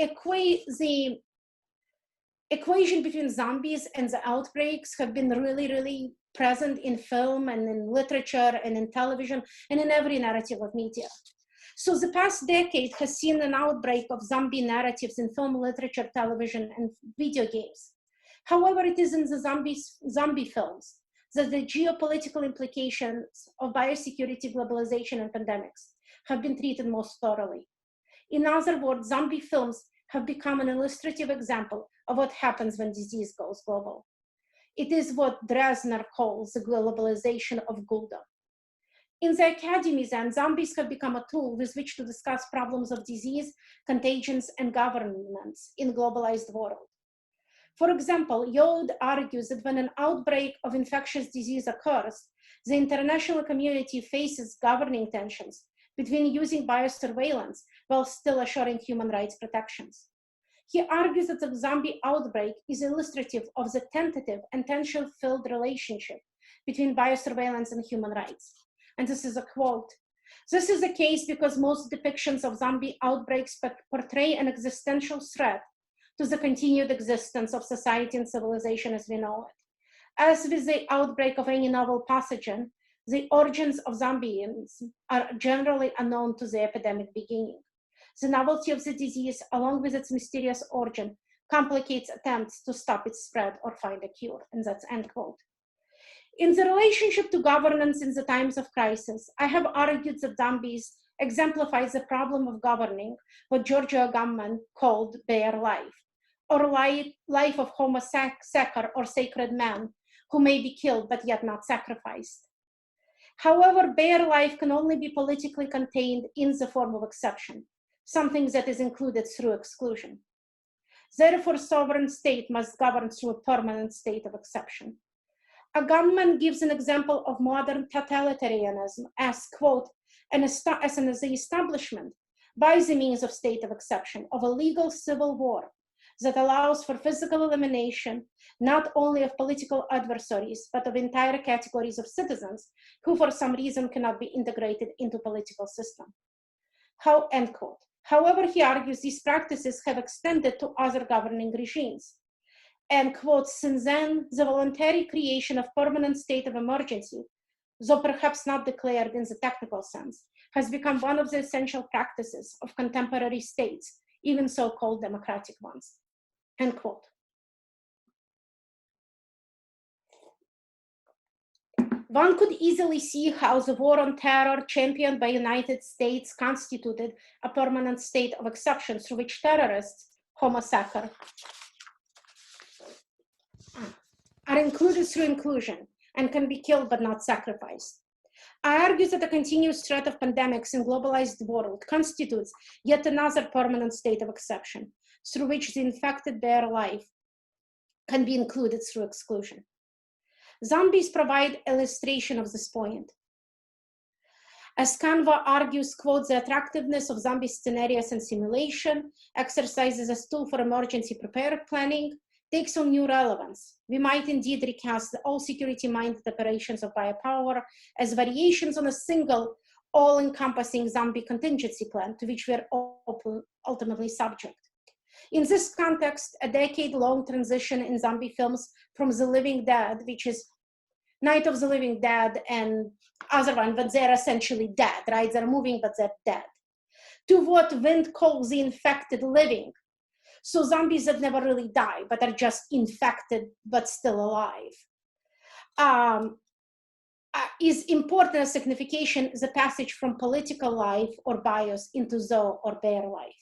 equation between zombies and the outbreaks have been really, really present in film and in literature and in television and in every narrative of media. So the past decade has seen an outbreak of zombie narratives in film, literature, television, and video games. However, it is in the zombie films that the geopolitical implications of biosecurity, globalization, and pandemics have been treated most thoroughly. In other words, zombie films have become an illustrative example of what happens when disease goes global. It is what Dresner calls the globalization of Gulda. In the academy, then, zombies have become a tool with which to discuss problems of disease, contagions, and governance in a globalized world. For example, Yod argues that when an outbreak of infectious disease occurs, the international community faces governing tensions between using biosurveillance while still assuring human rights protections. He argues that the zombie outbreak is illustrative of the tentative and tension-filled relationship between biosurveillance and human rights. And this is a quote. This is the case because most depictions of zombie outbreaks portray an existential threat to the continued existence of society and civilization as we know it. As with the outbreak of any novel pathogen, the origins of zombies are generally unknown to the epidemic beginning. The novelty of the disease, along with its mysterious origin, complicates attempts to stop its spread or find a cure, and that's end quote. In the relationship to governance in the times of crisis, I have argued that zombies exemplifies the problem of governing what Giorgio Agamben called bare life, or life of homo sacer, or sacred man, who may be killed but yet not sacrificed. However, bare life can only be politically contained in the form of exception, something that is included through exclusion. Therefore, sovereign state must govern through a permanent state of exception. Agamben gives an example of modern totalitarianism as, quote, as the establishment, by the means of state of exception, of a legal civil war that allows for physical elimination, not only of political adversaries, but of entire categories of citizens who for some reason cannot be integrated into political system. End quote. However, he argues these practices have extended to other governing regimes. And quote, since then, the voluntary creation of permanent state of emergency, though perhaps not declared in the technical sense, has become one of the essential practices of contemporary states, even so-called democratic ones, end quote. One could easily see how the war on terror championed by United States constituted a permanent state of exception through which terrorists, homo sacer, are included through inclusion and can be killed but not sacrificed. I argue that the continuous threat of pandemics in globalized world constitutes yet another permanent state of exception, through which the infected bear life can be included through exclusion. Zombies provide illustration of this point. As Canva argues, quote, the attractiveness of zombie scenarios and simulation, exercises as tool for emergency prepared planning, takes on new relevance. We might indeed recast the all security-minded operations of biopower as variations on a single all-encompassing zombie contingency plan to which we are ultimately subject. In this context, a decade-long transition in zombie films from The Living Dead, which is Night of the Living Dead and other one, but they're essentially dead, right? They're moving, but they're dead, to what Wind calls the infected living. So zombies that never really die, but are just infected, but still alive. Is important as signification the passage from political life or bios into zoo or bear life.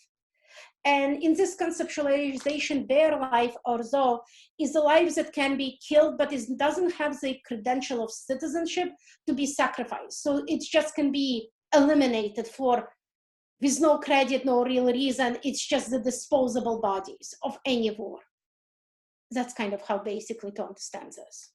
And in this conceptualization, bear life or zoo is a life that can be killed, but it doesn't have the credential of citizenship to be sacrificed. So it just can be eliminated with no credit, no real reason. It's just the disposable bodies of any war. That's kind of how basically to understand this.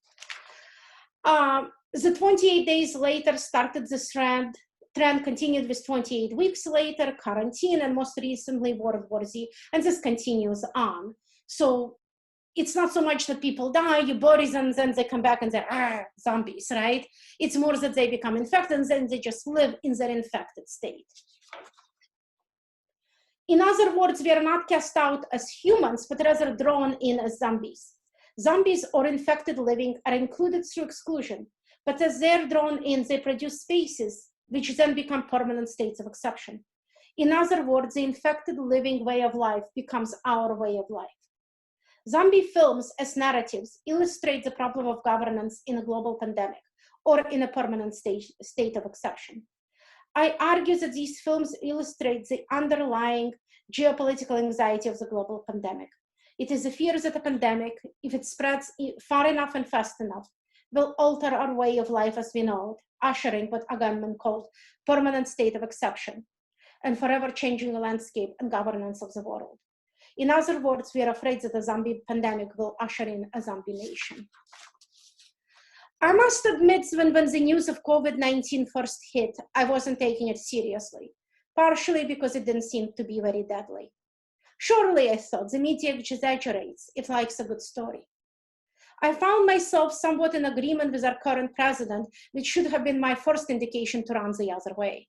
The 28 days later started this trend continued with 28 weeks later, quarantine, and most recently World War Z, and this continues on. So it's not so much that people die, you bury them, then they come back and they're zombies, right? It's more that they become infected and then they just live in their infected state. In other words, we are not cast out as humans, but rather drawn in as zombies. Zombies or infected living are included through exclusion, but as they're drawn in, they produce spaces which then become permanent states of exception. In other words, the infected living way of life becomes our way of life. Zombie films as narratives illustrate the problem of governance in a global pandemic or in a permanent state of exception. I argue that these films illustrate the underlying geopolitical anxiety of the global pandemic. It is the fear that a pandemic, if it spreads far enough and fast enough, will alter our way of life as we know it, ushering what Agamben called permanent state of exception and forever changing the landscape and governance of the world. In other words, we are afraid that a zombie pandemic will usher in a zombie nation. I must admit, when the news of COVID-19 first hit, I wasn't taking it seriously, partially because it didn't seem to be very deadly. Surely, I thought, the media exaggerates, it likes a good story. I found myself somewhat in agreement with our current president, which should have been my first indication to run the other way.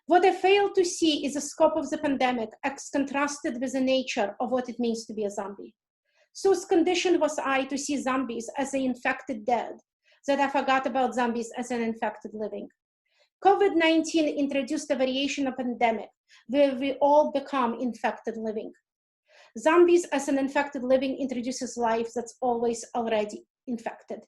What I failed to see is the scope of the pandemic as contrasted with the nature of what it means to be a zombie. So conditioned was I to see zombies as the infected dead, that I forgot about zombies as an infected living. COVID-19 introduced a variation of pandemic where we all become infected living. Zombies as an infected living introduces life that's always already infected.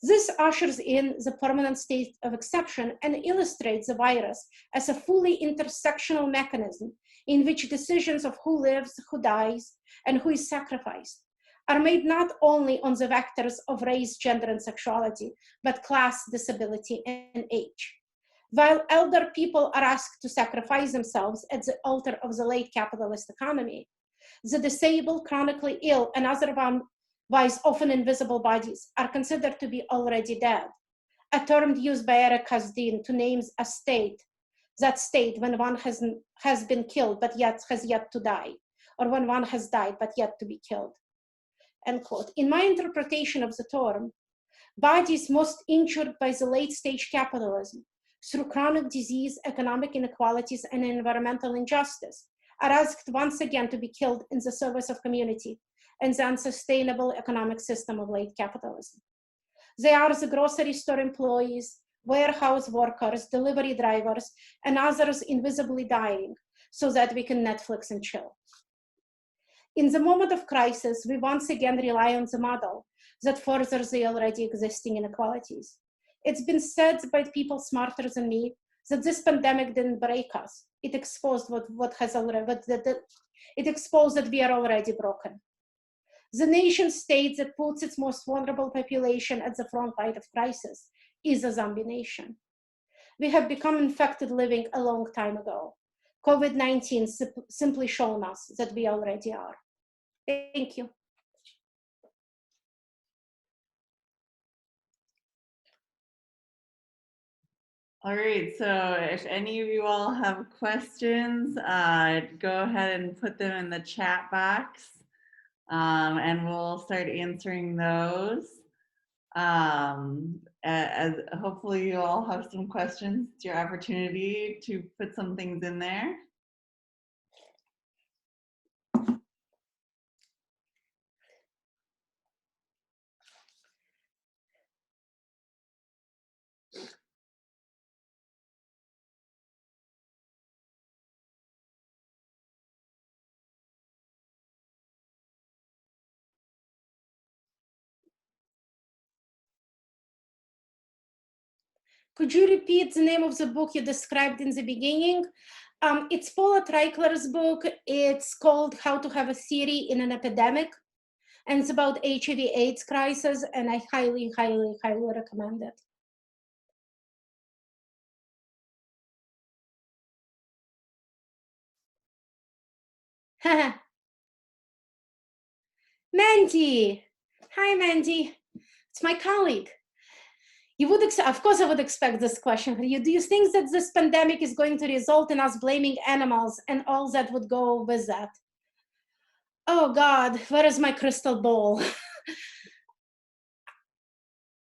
This ushers in the permanent state of exception and illustrates the virus as a fully intersectional mechanism in which decisions of who lives, who dies, and who is sacrificed are made not only on the vectors of race, gender, and sexuality, but class, disability, and age. While elder people are asked to sacrifice themselves at the altar of the late capitalist economy, the disabled, chronically ill, and otherwise often invisible bodies are considered to be already dead, a term used by Eric Hasdin to name a state, that state when one has been killed but has yet to die, or when one has died but yet to be killed, end quote. In my interpretation of the term, bodies most injured by the late-stage capitalism through chronic disease, economic inequalities, and environmental injustice are asked once again to be killed in the service of community and the unsustainable economic system of late capitalism. They are the grocery store employees, warehouse workers, delivery drivers, and others invisibly dying so that we can Netflix and chill. In the moment of crisis, we once again rely on the model that furthers the already existing inequalities. It's been said by people smarter than me that this pandemic didn't break us. It exposed it exposed that we are already broken. The nation state that puts its most vulnerable population at the front line of crisis is a zombie nation. We have become infected living a long time ago. COVID-19 simply shown us that we already are. Thank you. All right, so if any of you all have questions, go ahead and put them in the chat box, and we'll start answering those. As hopefully you all have some questions. It's your opportunity to put some things in there. Could you repeat the name of the book you described in the beginning? It's Paula Treichler's book. It's called How to Have a Theory in an Epidemic. And it's about HIV/AIDS crisis. And I highly, highly, highly recommend it. Mandy. Hi, Mandy. It's my colleague. You would, of course, I would expect this question from you. Do you think that this pandemic is going to result in us blaming animals and all that would go with that? Oh God, where is my crystal ball?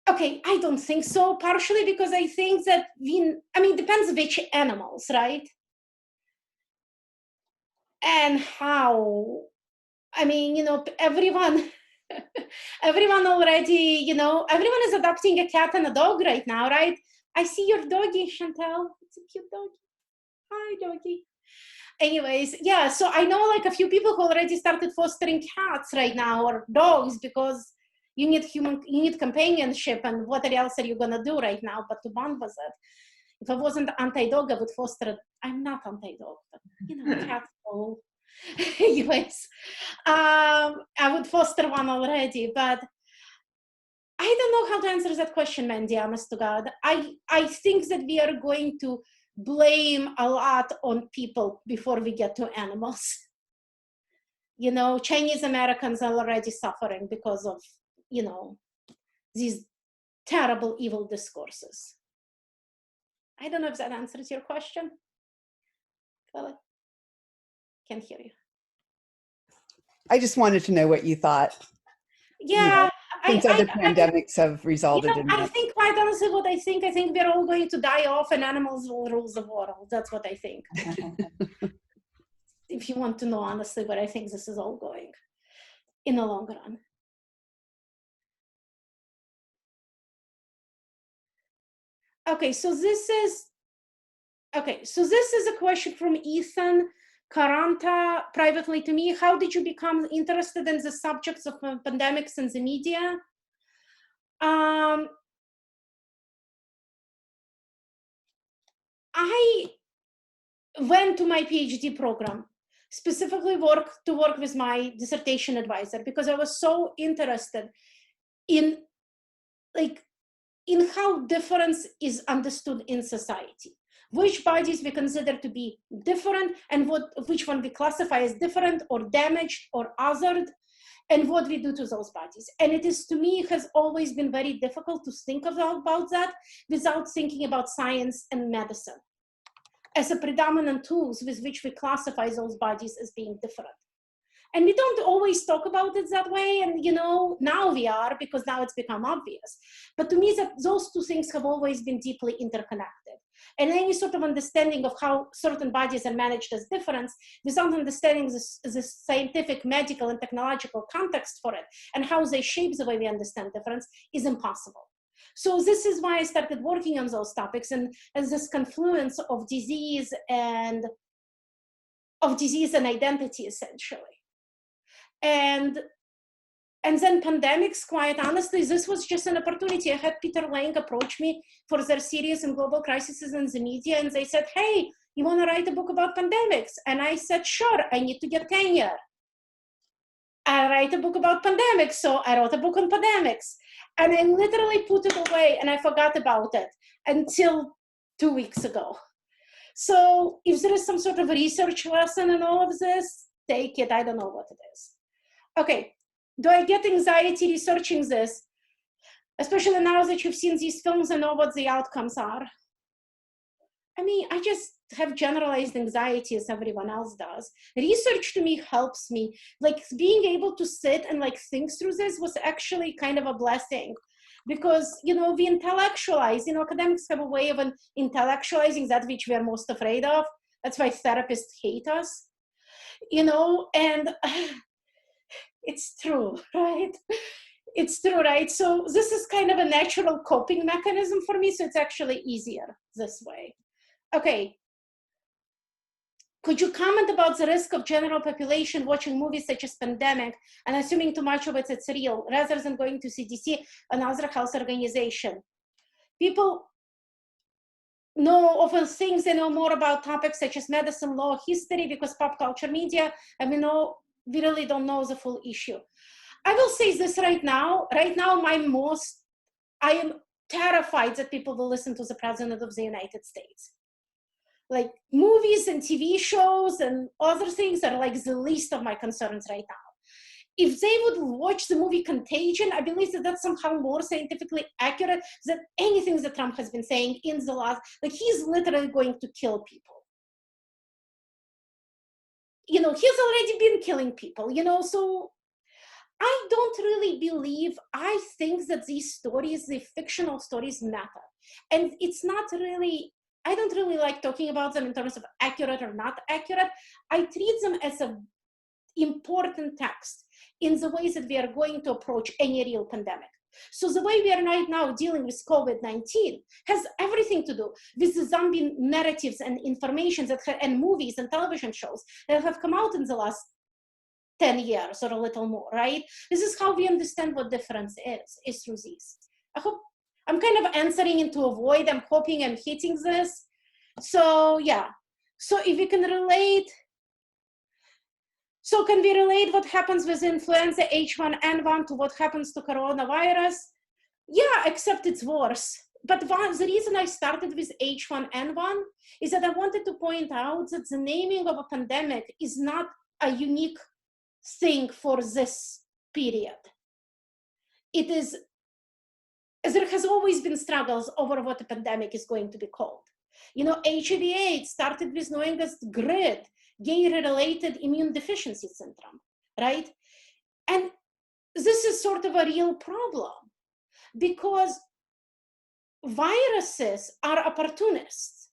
Okay, I don't think so, partially because I think that depends which animals, right? And how, everyone, everyone already, everyone is adopting a cat and a dog right now, right? I see your doggy, Chantel. It's a cute doggy. Hi, doggy. Anyways, yeah, so I know like a few people who already started fostering cats right now or dogs because you need companionship, and what else are you gonna do right now but to bond with it? If I wasn't anti-dog, I would foster it. I'm not anti-dog, but cats all. Anyways, I would foster one already, but I don't know how to answer that question, Mandy, honest to God. I think that we are going to blame a lot on people before we get to animals. Chinese Americans are already suffering because of, these terrible, evil discourses. I don't know if that answers your question. Can't hear you. I just wanted to know what you thought. Yeah. Since other pandemics have resulted in I this. think quite honestly what I think we're all going to die off and animals will rule the world. That's what I think. If you want to know honestly where I think this is all going in the long run. Okay, so this is a question from Ethan Caranta privately to me. How did you become interested in the subjects of pandemics and the media? I went to my PhD program, specifically to work with my dissertation advisor, because I was so interested in how difference is understood in society, which bodies we consider to be different and which one we classify as different or damaged or othered, and what we do to those bodies. And it is, to me, has always been very difficult to think about that without thinking about science and medicine as a predominant tools with which we classify those bodies as being different. And we don't always talk about it that way. And, now we are, because now it's become obvious. But to me, that those two things have always been deeply interconnected. And any sort of understanding of how certain bodies are managed as different without understanding the scientific, medical, and technological context for it and how they shape the way we understand difference is impossible. So this is why I started working on those topics, and as this confluence of disease and identity, essentially. And then pandemics, quite honestly, this was just an opportunity. I had Peter Lang approach me for their series on global crises in the media, and they said, hey, you want to write a book about pandemics? And I said, sure, I need to get tenure. I write a book about pandemics, so I wrote a book on pandemics. And I literally put it away and I forgot about it until 2 weeks ago. So if there is some sort of research lesson in all of this, take it. I don't know what it is. Okay, do I get anxiety researching this? Especially now that you've seen these films and know what the outcomes are. I mean, I just have generalized anxiety as everyone else does. Research to me helps me. Like being able to sit and like think through this was actually kind of a blessing, because, you know, we intellectualize, you know, academics have a way of intellectualizing that which we are most afraid of. That's why therapists hate us, you know, and it's true, right? It's true, right? So this is kind of a natural coping mechanism for me. So it's actually easier this way. Okay. Could you comment about the risk of general population watching movies such as Pandemic and assuming too much of it's real rather than going to CDC and other health organization? People know often things they know more about topics such as medicine, law, history, because pop culture media, and we really don't know the full issue. I will say this right now. Right now, I am terrified that people will listen to the President of the United States. Like movies and TV shows and other things are like the least of my concerns right now. If they would watch the movie Contagion, I believe that that's somehow more scientifically accurate than anything that Trump has been saying in the last, like he's literally going to kill people. You know, he's already been killing people, you know, so I don't really believe, I think that these stories, the fictional stories matter. And it's not really, I don't really like talking about them in terms of accurate or not accurate. I treat them as an important text in the ways that we are going to approach any real pandemic. So the way we are right now dealing with COVID-19 has everything to do with the zombie narratives and information and movies and television shows that have come out in the last 10 years or a little more, right? This is how we understand what difference is through these. I hope I'm kind of answering into a void. I'm hoping I'm hitting this. So yeah, so if we can relate, so can we relate what happens with influenza H1N1 to what happens to coronavirus? Yeah, except it's worse. But the reason I started with H1N1 is that I wanted to point out that the naming of a pandemic is not a unique thing for this period. It is, there has always been struggles over what a pandemic is going to be called. You know, HIV/AIDS started with knowing as GRID, gay-related immune deficiency syndrome, right? And this is sort of a real problem because viruses are opportunists.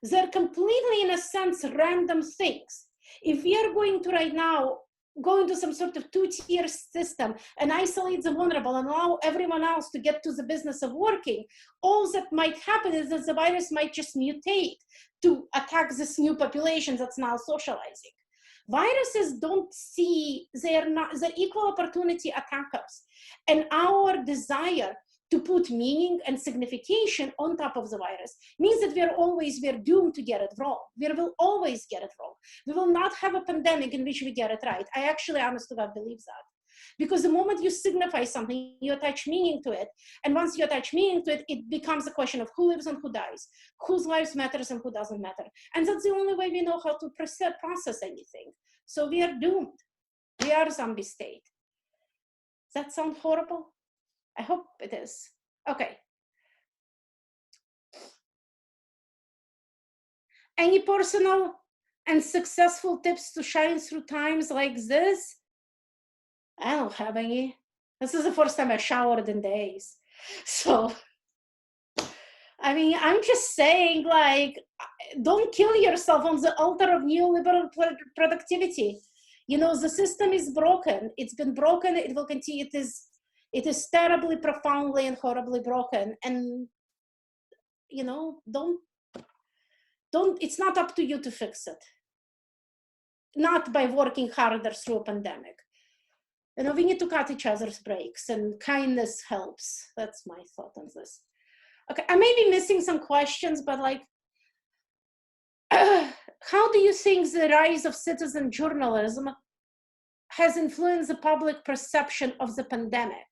They're completely, in a sense, random things. If we are going to right now go into some sort of two-tier system and isolate the vulnerable and allow everyone else to get to the business of working, all that might happen is that the virus might just mutate to attack this new population that's now socializing. Viruses don't see, they're equal opportunity attackers. And our desire to put meaning and signification on top of the virus means that we're doomed to get it wrong. We will always get it wrong. We will not have a pandemic in which we get it right. I actually, honest to God, believe that. Because the moment you signify something, you attach meaning to it. And once you attach meaning to it, it becomes a question of who lives and who dies, whose lives matters and who doesn't matter. And that's the only way we know how to process anything. So we are doomed. We are a zombie state. Does that sound horrible? I hope it is. Okay. Any personal and successful tips to shine through times like this? I don't have any. This is the first time I showered in days. So, I mean, I'm just saying, like, don't kill yourself on the altar of neoliberal productivity. You know, the system is broken. It's been broken. It will continue. It is terribly, profoundly, and horribly broken. And, you know, don't, it's not up to you to fix it. Not by working harder through a pandemic. You know, we need to cut each other's breaks, and kindness helps. That's my thought on this. Okay, I may be missing some questions, but like, how do you think the rise of citizen journalism has influenced the public perception of the pandemic?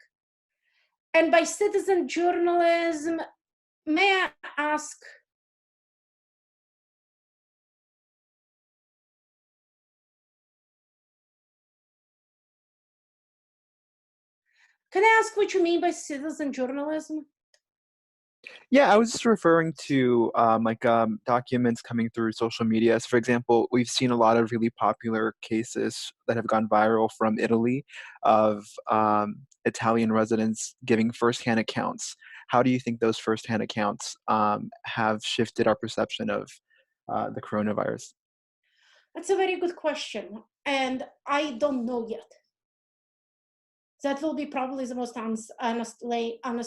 And by citizen journalism, may I ask, Can I ask what you mean by citizen journalism? Yeah, I was just referring to documents coming through social media. So, for example, we've seen a lot of really popular cases that have gone viral from Italy of Italian residents giving firsthand accounts. How do you think those firsthand accounts have shifted our perception of the coronavirus? That's a very good question, and I don't know yet. That will be probably the most honest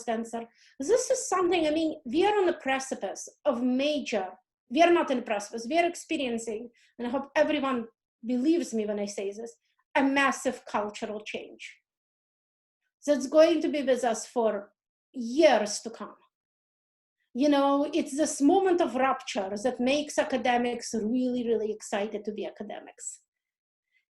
answer. This is something, I mean, we are on the precipice of major, we are not in the precipice, we are experiencing, and I hope everyone believes me when I say this, a massive cultural change that's going to be with us for years to come. You know, it's this moment of rupture that makes academics really, really excited to be academics.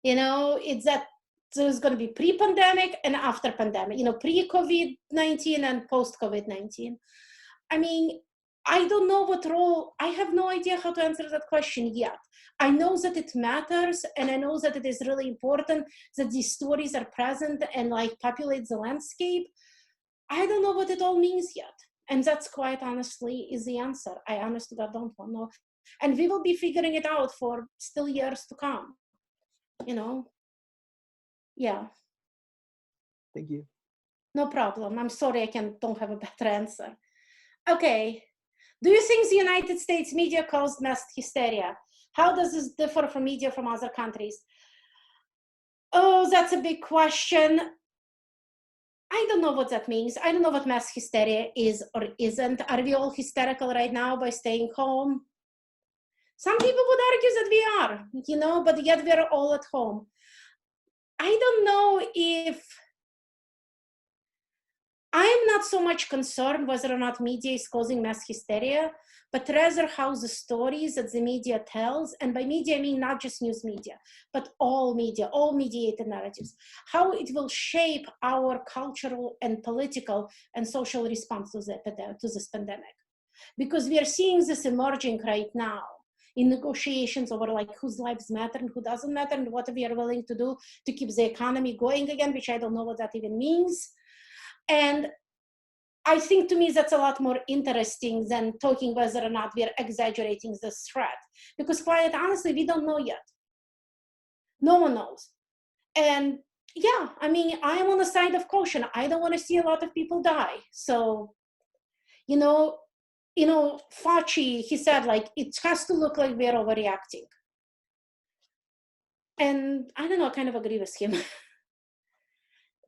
You know, it's that there's going to be pre-pandemic and after pandemic, you know, pre-COVID-19 and post-COVID-19. I mean, I don't know what role, I have no idea how to answer that question yet. I know that it matters, and I know that it is really important that these stories are present and like populate the landscape. I don't know what it all means yet. And that's quite honestly is the answer. I honestly don't know. And we will be figuring it out for still years to come, you know? Yeah. Thank you. No problem. I'm sorry I don't have a better answer. Okay. Do you think the United States media caused mass hysteria? How does this differ from media from other countries? Oh, that's a big question. I don't know what that means. I don't know what mass hysteria is or isn't. Are we all hysterical right now by staying home? Some people would argue that we are, you know, but yet we're all at home. I don't know if I'm not so much concerned whether or not media is causing mass hysteria, but rather how the stories that the media tells, and by media I mean not just news media, but all media, all mediated narratives, how it will shape our cultural and political and social response to this pandemic. Because we are seeing this emerging right now in negotiations over like whose lives matter and who doesn't matter and what we are willing to do to keep the economy going again, which I don't know what that even means. And I think to me that's a lot more interesting than talking whether or not we are exaggerating this threat. Because quite honestly, we don't know yet. No one knows. And yeah, I mean, I am on the side of caution. I don't want to see a lot of people die. So, you know, Fauci, he said, like, it has to look like we're overreacting. And I don't know, I kind of agree with him.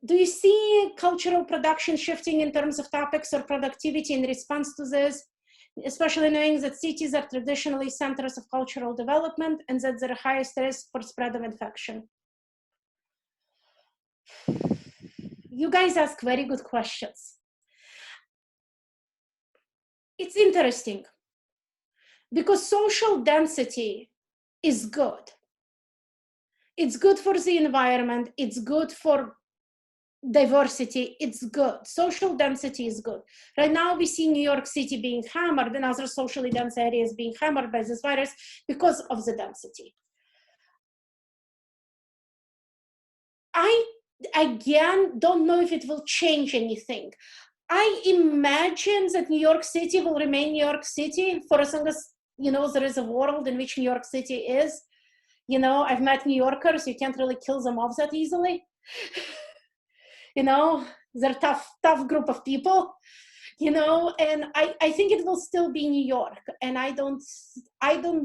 Do you see cultural production shifting in terms of topics or productivity in response to this, especially knowing that cities are traditionally centers of cultural development and that they're highest risk for spread of infection? You guys ask very good questions. It's interesting because social density is good. It's good for the environment. It's good for diversity. It's good. Social density is good. Right now we see New York City being hammered and other socially dense areas being hammered by this virus because of the density. I, again, don't know if it will change anything. I imagine that New York City will remain New York City for as long as, you know, there is a world in which New York City is. You know, I've met New Yorkers, you can't really kill them off that easily. You know, they're tough group of people, you know, and I think it will still be New York. And I don't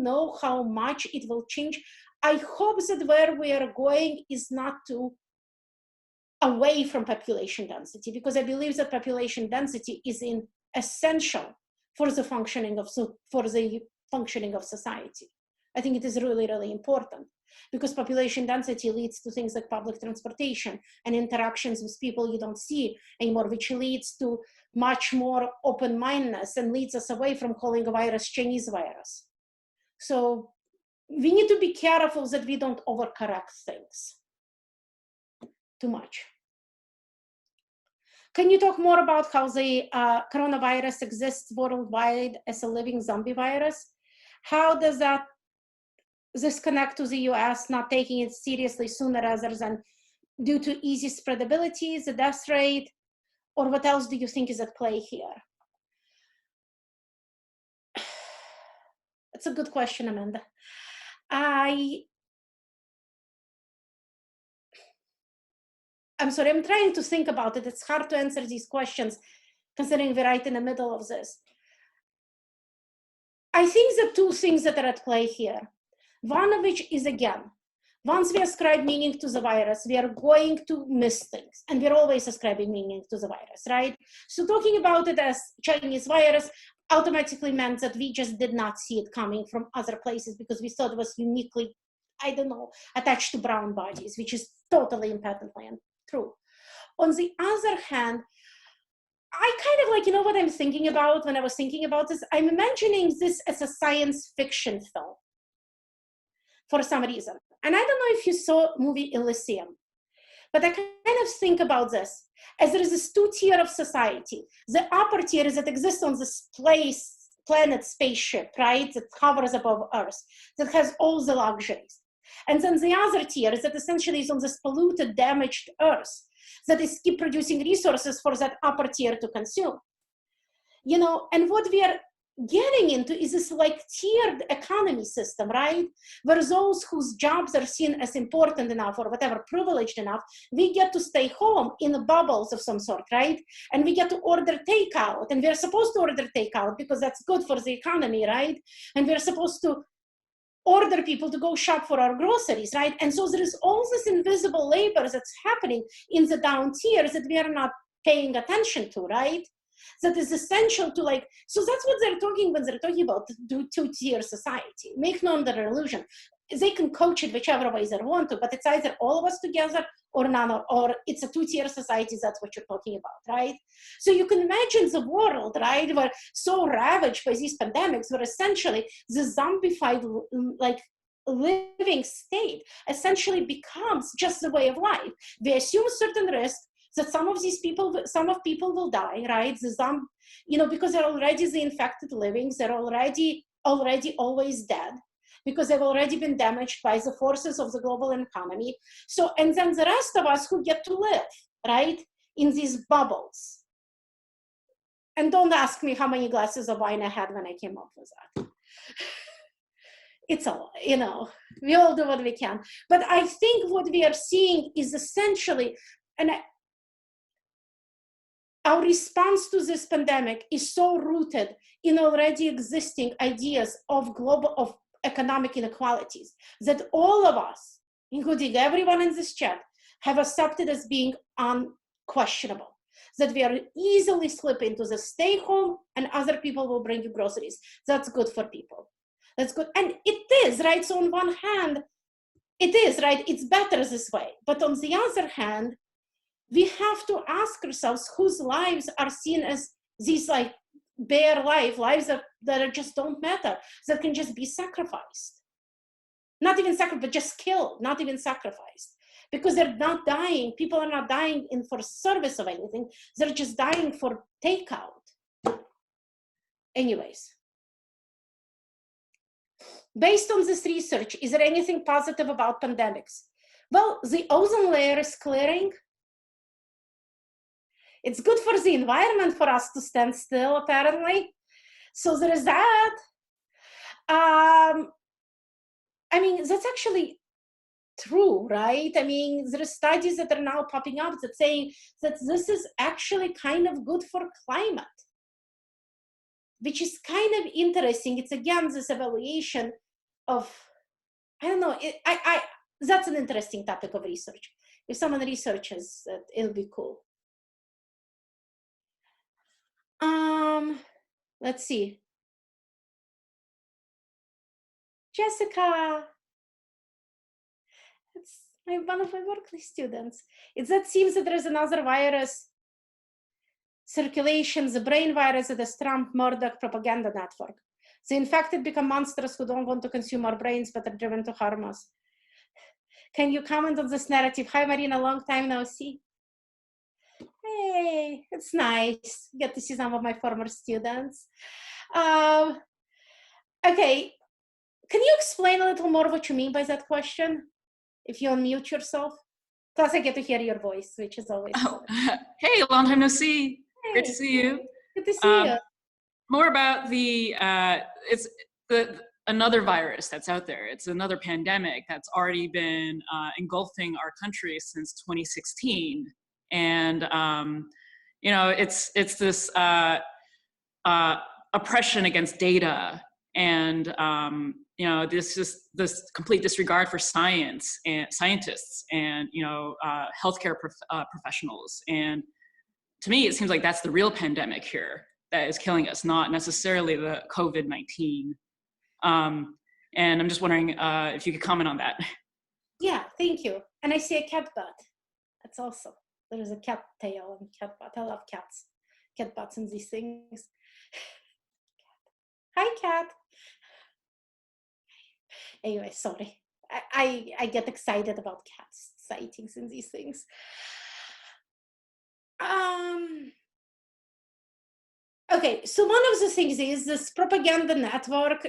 know how much it will change. I hope that where we are going is not away from population density, because I believe that population density is essential for the functioning of society. I think it is really, really important because population density leads to things like public transportation and interactions with people you don't see anymore, which leads to much more open-mindedness and leads us away from calling a virus Chinese virus. So we need to be careful that we don't overcorrect things too much. Can you talk more about how the coronavirus exists worldwide as a living zombie virus? How does this connect to the US not taking it seriously sooner rather than due to easy spreadability, the death rate, Or what else do you think is at play here? That's a good question, Amanda. I'm sorry, I'm trying to think about it. It's hard to answer these questions considering we're right in the middle of this. I think the two things that are at play here, one of which is, again, once we ascribe meaning to the virus, we are going to miss things, and we're always ascribing meaning to the virus, right? So talking about it as Chinese virus automatically meant that we just did not see it coming from other places because we thought it was uniquely, I don't know, attached to brown bodies, which is totally and patently untrue. On the other hand, I kind of like, you know what I'm thinking about when I was thinking about this? I'm imagining this as a science fiction film for some reason. And I don't know if you saw movie Elysium, but I kind of think about this as there is this two-tier of society. The upper tier is that exists on this planet spaceship, right? That hovers above Earth, that has all the luxuries. And then the other tier is that essentially is on this polluted, damaged Earth that is keep producing resources for that upper tier to consume. You know, and what we are getting into is this like tiered economy system, right? Where those whose jobs are seen as important enough or whatever, privileged enough, we get to stay home in bubbles of some sort, right? And we get to order takeout, and we're supposed to order takeout because that's good for the economy, right? And we're supposed to order people to go shop for our groceries, right? And so there is all this invisible labor that's happening in the down tiers that we are not paying attention to, right? That is essential to like, so that's what they're talking when they're talking about two-tier society. Make no under illusion. They can coach it whichever way they want to, but it's either all of us together or none, or it's a two-tier society, that's what you're talking about, right? So you can imagine the world, right, where so ravaged by these pandemics, where essentially the zombified, like, living state essentially becomes just the way of life. We assume certain risk that some of people will die, right? You know, because they're already the infected livings, they're already always dead, because they've already been damaged by the forces of the global economy. So, and then the rest of us who get to live, right, in these bubbles. And don't ask me how many glasses of wine I had when I came up with that. It's all, you know, we all do what we can. But I think what we are seeing is essentially, our response to this pandemic is so rooted in already existing ideas of economic inequalities that all of us, including everyone in this chat, have accepted as being unquestionable. That we are easily slip into the stay home and other people will bring you groceries. That's good for people. That's good. And it is, right? So on one hand, it is, right? It's better this way. But on the other hand, we have to ask ourselves whose lives are seen as these like bare lives that just don't matter, that can just be sacrificed. Not even sacrificed, but just killed, not even sacrificed. Because they're not dying, people are not dying for service of anything, they're just dying for takeout. Anyways. Based on this research, is there anything positive about pandemics? Well, the ozone layer is clearing. It's good for the environment for us to stand still, apparently. So there is that. I mean, that's actually true, right? I mean, there are studies that are now popping up that saying that this is actually kind of good for climate, which is kind of interesting. It's again, this evaluation of, I don't know, that's an interesting topic of research. If someone researches that, it'll be cool. Let's see. Jessica, it's one of my Berkeley students. It seems that there is another virus circulation, the brain virus of the Trump Murdoch propaganda network. The infected become monsters who don't want to consume our brains but are driven to harm us. Can you comment on this narrative? Hi, Marina, long time no see. Hey, it's nice. Get to see some of my former students. Okay, can you explain a little more what you mean by that question? If you unmute yourself. Plus, I get to hear your voice, which is always Oh, hey, long time no see. Great to see you. good to see you. More about it's another virus that's out there. It's another pandemic that's already been engulfing our country since 2016, and you know, it's this oppression against data, and you know, this complete disregard for science and scientists, and you know, healthcare professionals. And to me, it seems like that's the real pandemic here that is killing us, not necessarily the COVID-19. And I'm just wondering if you could comment on that. Yeah, thank you. And I see a cat butt. That's also, there is a cat tail and cat butt. I love cats, cat butts and these things. Hi, cat. Anyway, sorry. I get excited about cats sightings and these things. Okay, so one of the things is this propaganda network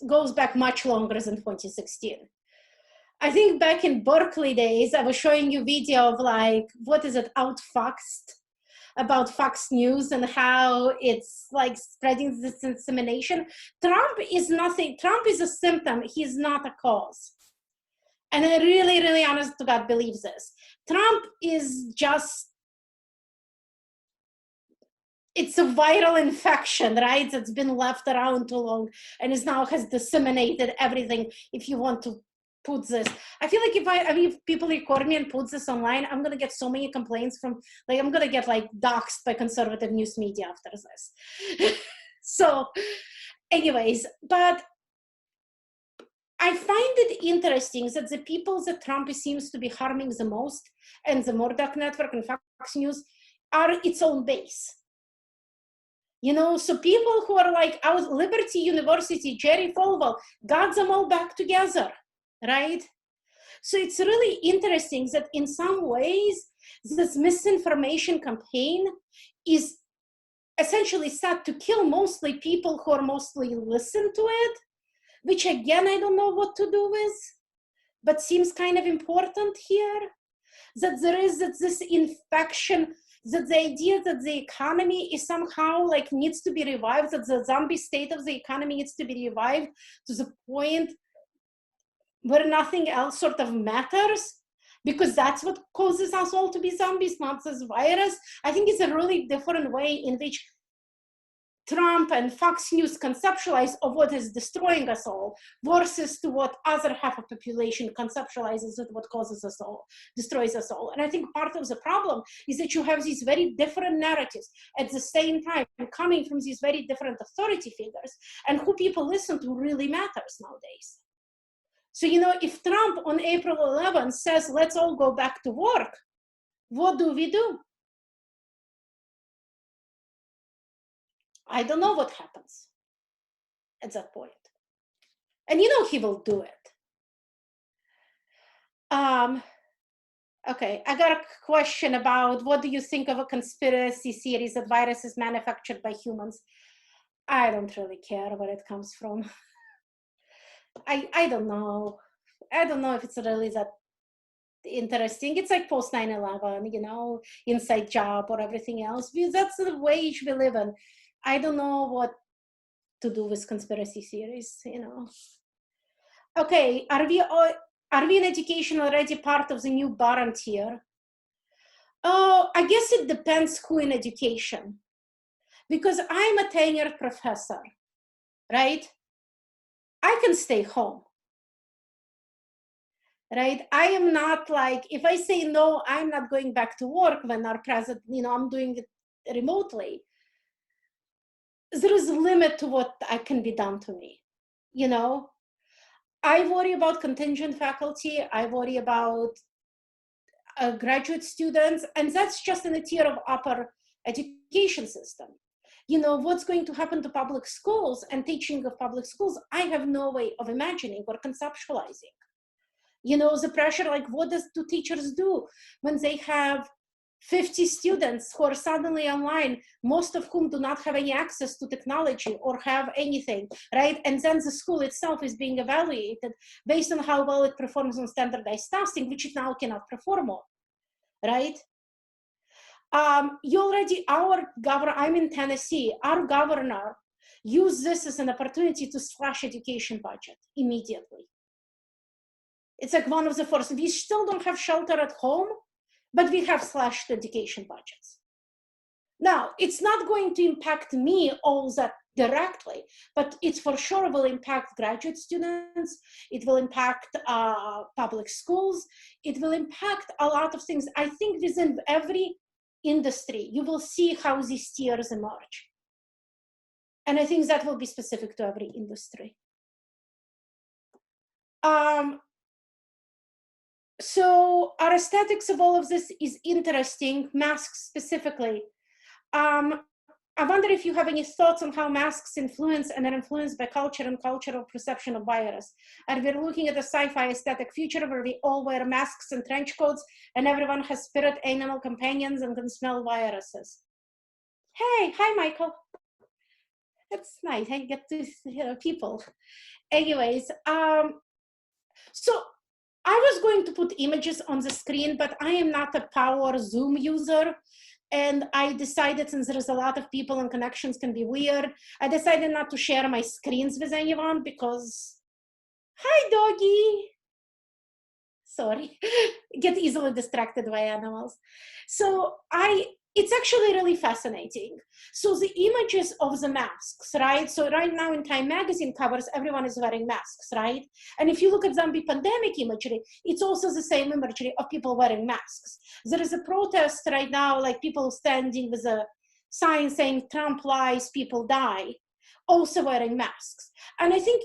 goes back much longer than 2016. I think back in Berkeley days, I was showing you video of like, what is it, Outfoxed, about Fox News and how it's like spreading this dissemination. Trump is nothing, Trump is a symptom, he's not a cause. And I really, really honest to God believe this. Trump is just, it's a viral infection, right? That's been left around too long and is now has disseminated everything. If you want to put this, I feel like if people record me and put this online, I'm gonna get so many complaints from, like, I'm gonna get like doxxed by conservative news media after this. So anyways, but I find it interesting that the people that Trump seems to be harming the most, and the Murdoch Network and Fox News, are its own base. You know, so people who are like out Liberty University, Jerry Falwell, got them all back together, right? So it's really interesting that in some ways, this misinformation campaign is essentially set to kill mostly people who are mostly listen to it, which again, I don't know what to do with, but seems kind of important here, that there is this infection, that the idea that the economy is somehow like needs to be revived, that the zombie state of the economy needs to be revived to the point where nothing else sort of matters, because that's what causes us all to be zombies, not this virus. I think it's a really different way in which Trump and Fox News conceptualize of what is destroying us all versus to what other half of population conceptualizes of what causes us all, destroys us all. And I think part of the problem is that you have these very different narratives at the same time coming from these very different authority figures, and who people listen to really matters nowadays. So, you know, if Trump on April 11th says, let's all go back to work, what do we do? I don't know what happens at that point. And you know he will do it. Okay, I got a question about what do you think of a conspiracy theories that virus is manufactured by humans? I don't really care where it comes from. I don't know. I don't know if it's really that interesting. It's like post 9/11, you know, inside job or everything else. That's the wage we live in. I don't know what to do with conspiracy theories, you know. Okay, are we in education already part of the new volunteer? Oh, I guess it depends who in education. Because I'm a tenured professor, right? I can stay home, right? I am not like, if I say no, I'm not going back to work when our president, you know, I'm doing it remotely. There is a limit to what can be done to me, you know? I worry about contingent faculty. I worry about graduate students, and that's just in the tier of upper education system. You know, what's going to happen to public schools and teaching of public schools, I have no way of imagining or conceptualizing. You know, the pressure, like what do teachers do when they have 50 students who are suddenly online, most of whom do not have any access to technology or have anything, right? And then the school itself is being evaluated based on how well it performs on standardized testing, which it now cannot perform on. right? Our governor, I'm in Tennessee, our governor used this as an opportunity to slash education budget immediately. It's like one of the first. We still don't have shelter at home, but we have slashed education budgets. Now, it's not going to impact me all that directly, but it for sure will impact graduate students. It will impact public schools. It will impact a lot of things. I think within every industry, you will see how these tiers emerge. And I think that will be specific to every industry. So our aesthetics of all of this is interesting, masks specifically. I wonder if you have any thoughts on how masks influence and are influenced by culture and cultural perception of virus. And we're looking at a sci-fi aesthetic future where we all wear masks and trench coats and everyone has spirit animal companions and can smell viruses. Hey, hi, Michael. That's nice. I get to hear people. Anyways, so I was going to put images on the screen, but I am not a power Zoom user. And I decided, since there's a lot of people and connections can be weird, I decided not to share my screens with anyone because, hi, doggy. Sorry, get easily distracted by animals. So it's actually really fascinating. So the images of the masks, right? So right now in Time magazine covers, everyone is wearing masks, right? And if you look at zombie pandemic imagery, it's also the same imagery of people wearing masks. There is a protest right now, like people standing with a sign saying Trump lies, people die, also wearing masks. And I think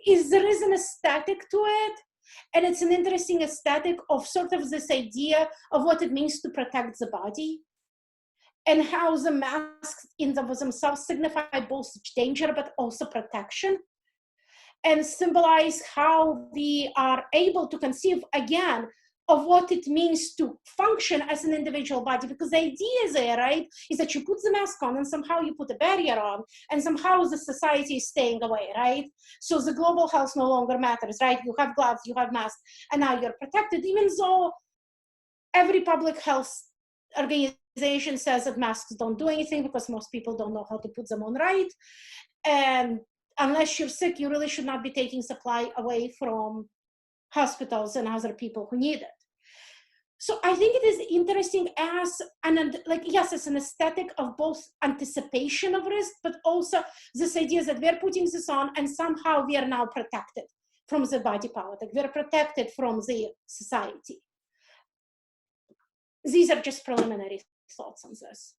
there is an aesthetic to it. And it's an interesting aesthetic of sort of this idea of what it means to protect the body and how the masks in themselves signify both danger but also protection and symbolize how we are able to conceive again of what it means to function as an individual body, because the idea there, right, is that you put the mask on and somehow you put a barrier on and somehow the society is staying away, right? So the global health no longer matters, right? You have gloves, you have masks, and now you're protected, even though every public health organization says that masks don't do anything because most people don't know how to put them on right. And unless you're sick, you really should not be taking supply away from hospitals and other people who need it. So I think it is interesting as yes, it's an aesthetic of both anticipation of risk, but also this idea that we're putting this on and somehow we are now protected from the body politic. We're protected from the society. These are just preliminary thoughts on this.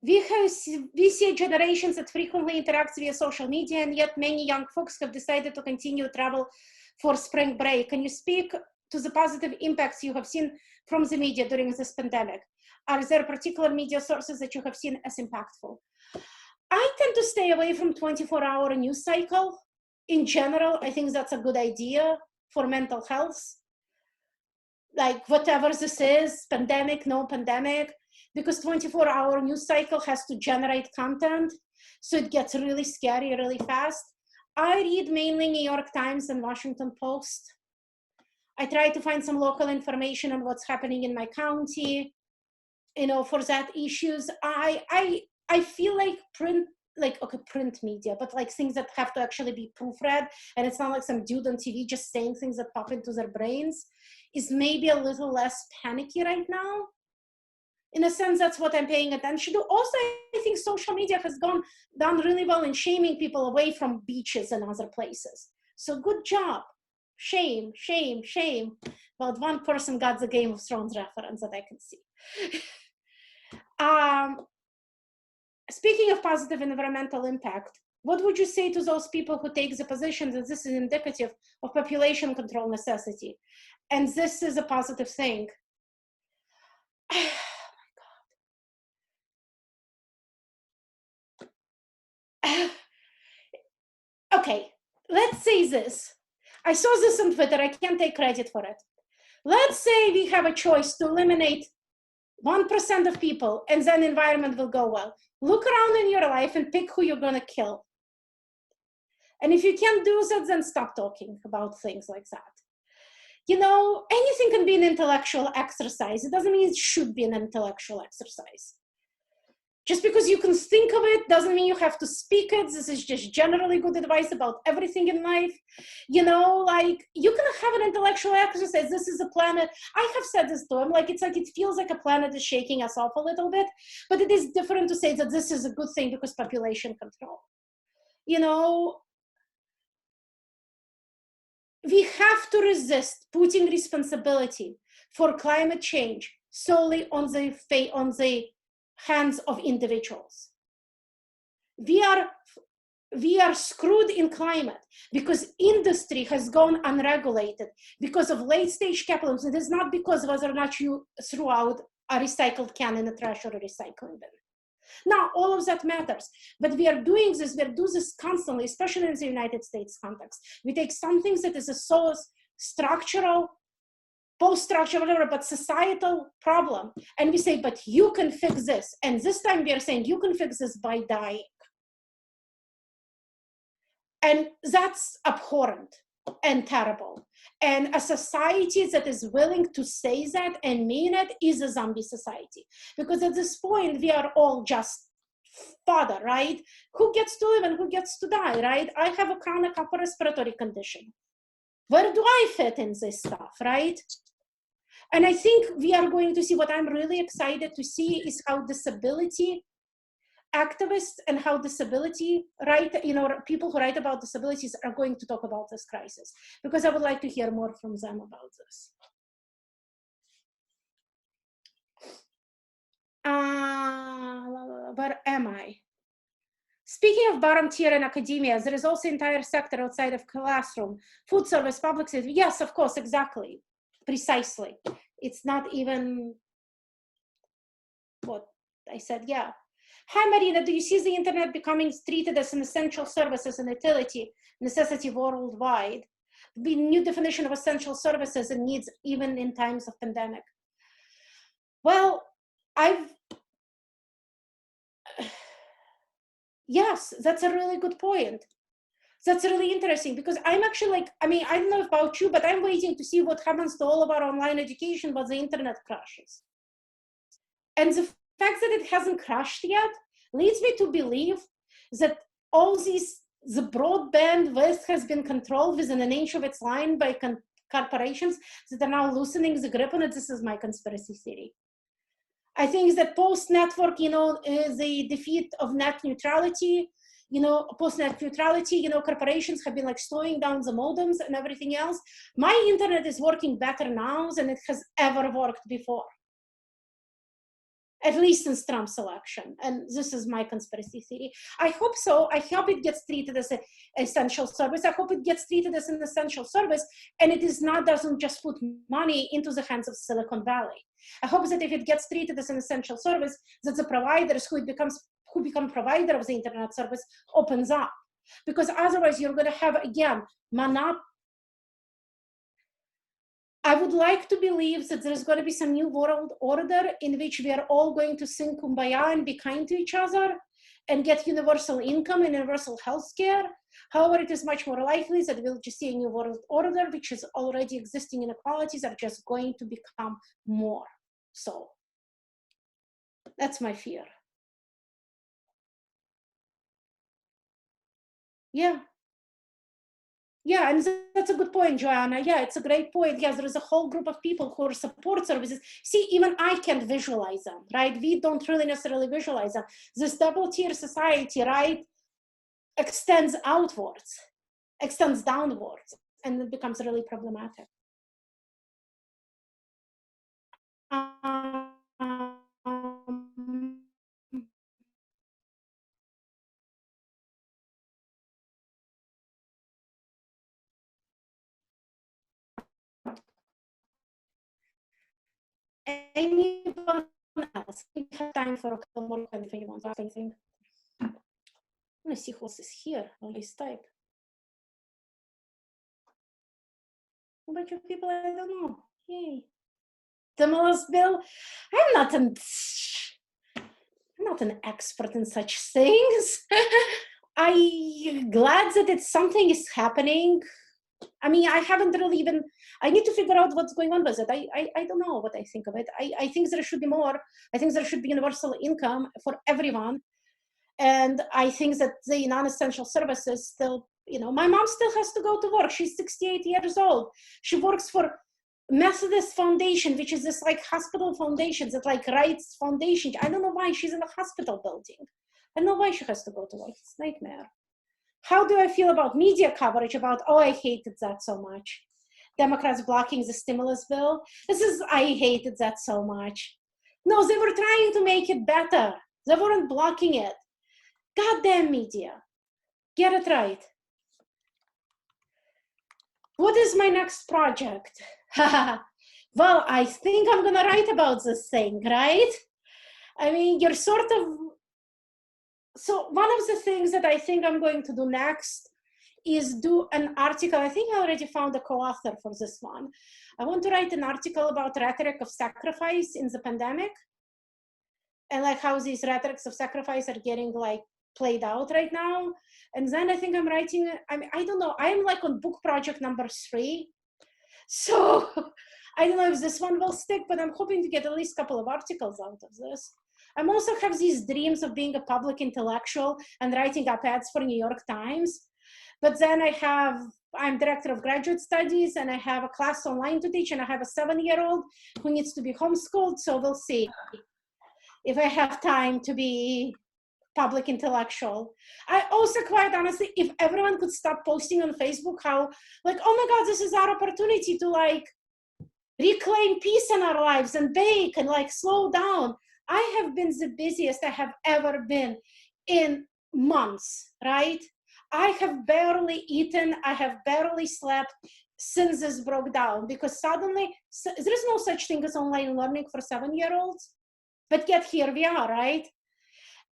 We see generations that frequently interact via social media, and yet many young folks have decided to continue travel for spring break. Can you speak to the positive impacts you have seen from the media during this pandemic? Are there particular media sources that you have seen as impactful? I tend to stay away from 24-hour news cycle. In general, I think that's a good idea for mental health. Like whatever this is, pandemic, no pandemic, because 24-hour news cycle has to generate content. So it gets really scary really fast. I read mainly New York Times and Washington Post. I try to find some local information on what's happening in my county, for that issues. I feel like print media, but like things that have to actually be proofread, and it's not like some dude on TV just saying things that pop into their brains, is maybe a little less panicky right now. In a sense, that's what I'm paying attention to. Also, I think social media has done really well in shaming people away from beaches and other places. So good job. Shame, shame, shame. But one person got the Game of Thrones reference that I can see. Speaking of positive environmental impact, what would you say to those people who take the position that this is indicative of population control necessity, and this is a positive thing? Okay, let's say this. I saw this on Twitter. I can't take credit for it. Let's say we have a choice to eliminate 1% of people and then environment will go well. Look around in your life and pick who you're going to kill. And if you can't do that, then stop talking about things like that. you know, anything can be an intellectual exercise. It doesn't mean it should be an intellectual exercise. Just because you can think of it doesn't mean you have to speak it. This is just generally good advice about everything in life. You know, like you can have an intellectual exercise. This is a planet. I have said this to him, like it's like it feels like a planet is shaking us off a little bit, but it is different to say that this is a good thing because population control. You know, we have to resist putting responsibility for climate change solely on the hands of individuals. We are screwed in climate because industry has gone unregulated because of late stage capitalism. It is not because of whether or not you threw out a recycled can in a trash or a recycling bin. Now, all of that matters, but we are doing this, we do this constantly, especially in the United States context. We take some things that is a so structural, post-structural, whatever, but societal problem. And we say, but you can fix this. And this time we are saying you can fix this by dying. And that's abhorrent and terrible. And a society that is willing to say that and mean it is a zombie society. Because at this point, we are all just fodder, right? Who gets to live and who gets to die, right? I have a chronic upper respiratory condition. Where do I fit in this stuff, right? And I think we are going to see, what I'm really excited to see is how disability activists and how disability, people who write about disabilities are going to talk about this crisis, because I would like to hear more from them about this. Where am I? Speaking of bottom tier in academia, there is also entire sector outside of classroom, food service, public safety. Yes, of course, exactly, precisely. It's not even what I said, yeah. Hi, Marina, do you see the internet becoming treated as an essential service, as an utility, necessity worldwide? The new definition of essential services and needs even in times of pandemic. Well, yes, that's a really good point. That's really interesting because I'm actually like, I mean, I don't know about you, but I'm waiting to see what happens to all of our online education, but the internet crashes. And the fact that it hasn't crashed yet leads me to believe that all these, the broadband width has been controlled within an inch of its line by corporations that are now loosening the grip on it. This is my conspiracy theory. I think that post-network, the defeat of net neutrality, post-net neutrality, corporations have been like slowing down the modems and everything else. My internet is working better now than it has ever worked before. At least since Trump's election. And this is my conspiracy theory. I hope so. I hope it gets treated as an essential service. I hope it gets treated as an essential service and it is not, doesn't just put money into the hands of Silicon Valley. I hope that if it gets treated as an essential service, that the providers who become provider of the internet service opens up. Because otherwise you're gonna have, again, I would like to believe that there's going to be some new world order in which we are all going to sing kumbaya and be kind to each other and get universal income and universal health care. However, it is much more likely that we'll just see a new world order, which is already existing inequalities are just going to become more so. That's my fear. Yeah. Yeah, and that's a good point, Joanna. Yeah, it's a great point. Yes, there is a whole group of people who are support services. See, even I can't visualize them, right? We don't really necessarily visualize them. This double-tier society, right, extends outwards, extends downwards, and it becomes really problematic. Anyone else? We have time for a couple more if anyone wants to ask anything. I'm gonna see who else is here on this type. A bunch of people I don't know. Yay. Stimulus bill. I'm not an expert in such things. I'm glad that something is happening. I mean, I haven't really even, I need to figure out what's going on with it. I don't know what I think of it. I think there should be more. I think there should be universal income for everyone. And I think that the non-essential services still, you know, my mom still has to go to work. She's 68 years old. She works for Methodist Foundation, which is this like hospital foundation that like writes foundation. I don't know why she's in a hospital building. I don't know why she has to go to work. It's a nightmare. How do I feel about media coverage about, oh, I hated that so much. Democrats blocking the stimulus bill. I hated that so much. No, they were trying to make it better. They weren't blocking it. Goddamn media. Get it right. What is my next project? Well, I think I'm gonna write about this thing, right? I mean, you're sort of, so one of the things that I think I'm going to do next is do an article. I think I already found a co-author for this one. I want to write an article about rhetoric of sacrifice in the pandemic and like how these rhetorics of sacrifice are getting like played out right now. And then I think I'm writing, I don't know, I'm like on book project number 3. So I don't know if this one will stick, but I'm hoping to get at least a couple of articles out of this. I also have these dreams of being a public intellectual and writing op-eds for New York Times. But then I'm director of graduate studies and I have a class online to teach and I have a 7-year-old who needs to be homeschooled. So we'll see if I have time to be public intellectual. I also, quite honestly, if everyone could stop posting on Facebook how like, oh my God, this is our opportunity to like reclaim peace in our lives and bake and like slow down. I have been the busiest I have ever been in months, right? I have barely eaten, I have barely slept since this broke down because suddenly there is no such thing as online learning for 7-year-olds, but yet here we are, right?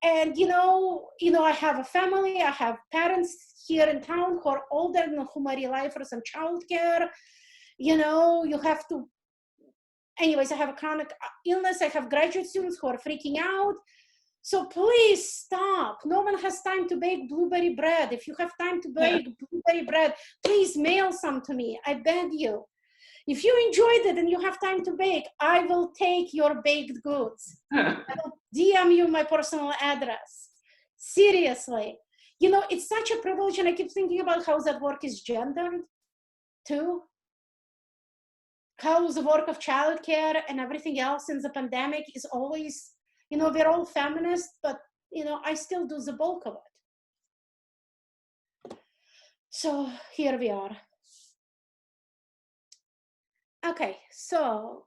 And you know, I have a family, I have parents here in town who are older and who are relievers on childcare. You know, you have to, anyways, I have a chronic illness, I have graduate students who are freaking out. So please stop. No one has time to bake blueberry bread. If you have time to bake blueberry bread, please mail some to me. I beg you. If you enjoyed it and you have time to bake, I will take your baked goods. I will DM you my personal address. Seriously. You know, it's such a privilege, and I keep thinking about how that work is gendered too. How the work of childcare and everything else in the pandemic is always, you know, we're all feminists, but, you know, I still do the bulk of it. So here we are. Okay, so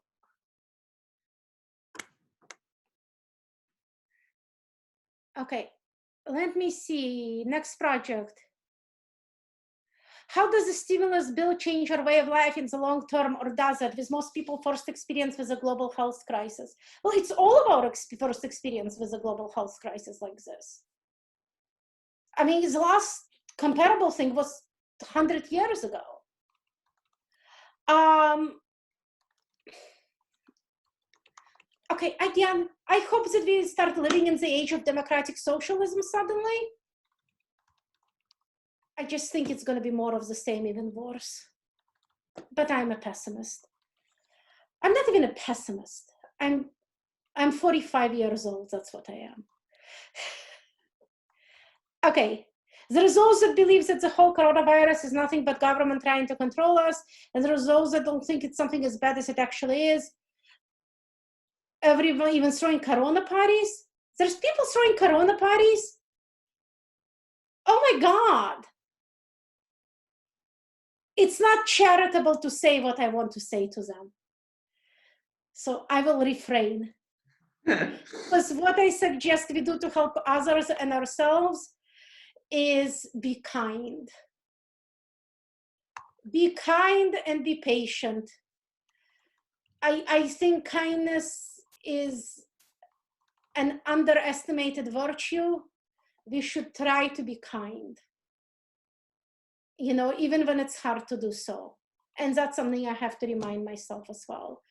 okay, let me see, next project. How does the stimulus bill change our way of life in the long term, or does it, with most people first experience with a global health crisis? Well, it's all about first experience with a global health crisis like this. I mean, the last comparable thing was 100 years ago. Okay, again, I hope that we start living in the age of democratic socialism suddenly. I just think it's going to be more of the same, even worse. But I'm a pessimist. I'm not even a pessimist. I'm 45 years old. That's what I am. Okay. There is those that believe that the whole coronavirus is nothing but government trying to control us. And there's those that don't think it's something as bad as it actually is. Everyone even throwing corona parties. There's people throwing corona parties. Oh my God. It's not charitable to say what I want to say to them. So I will refrain. Because what I suggest we do to help others and ourselves is be kind. Be kind and be patient. I think kindness is an underestimated virtue. We should try to be kind. You know, even when it's hard to do so. And that's something I have to remind myself as well.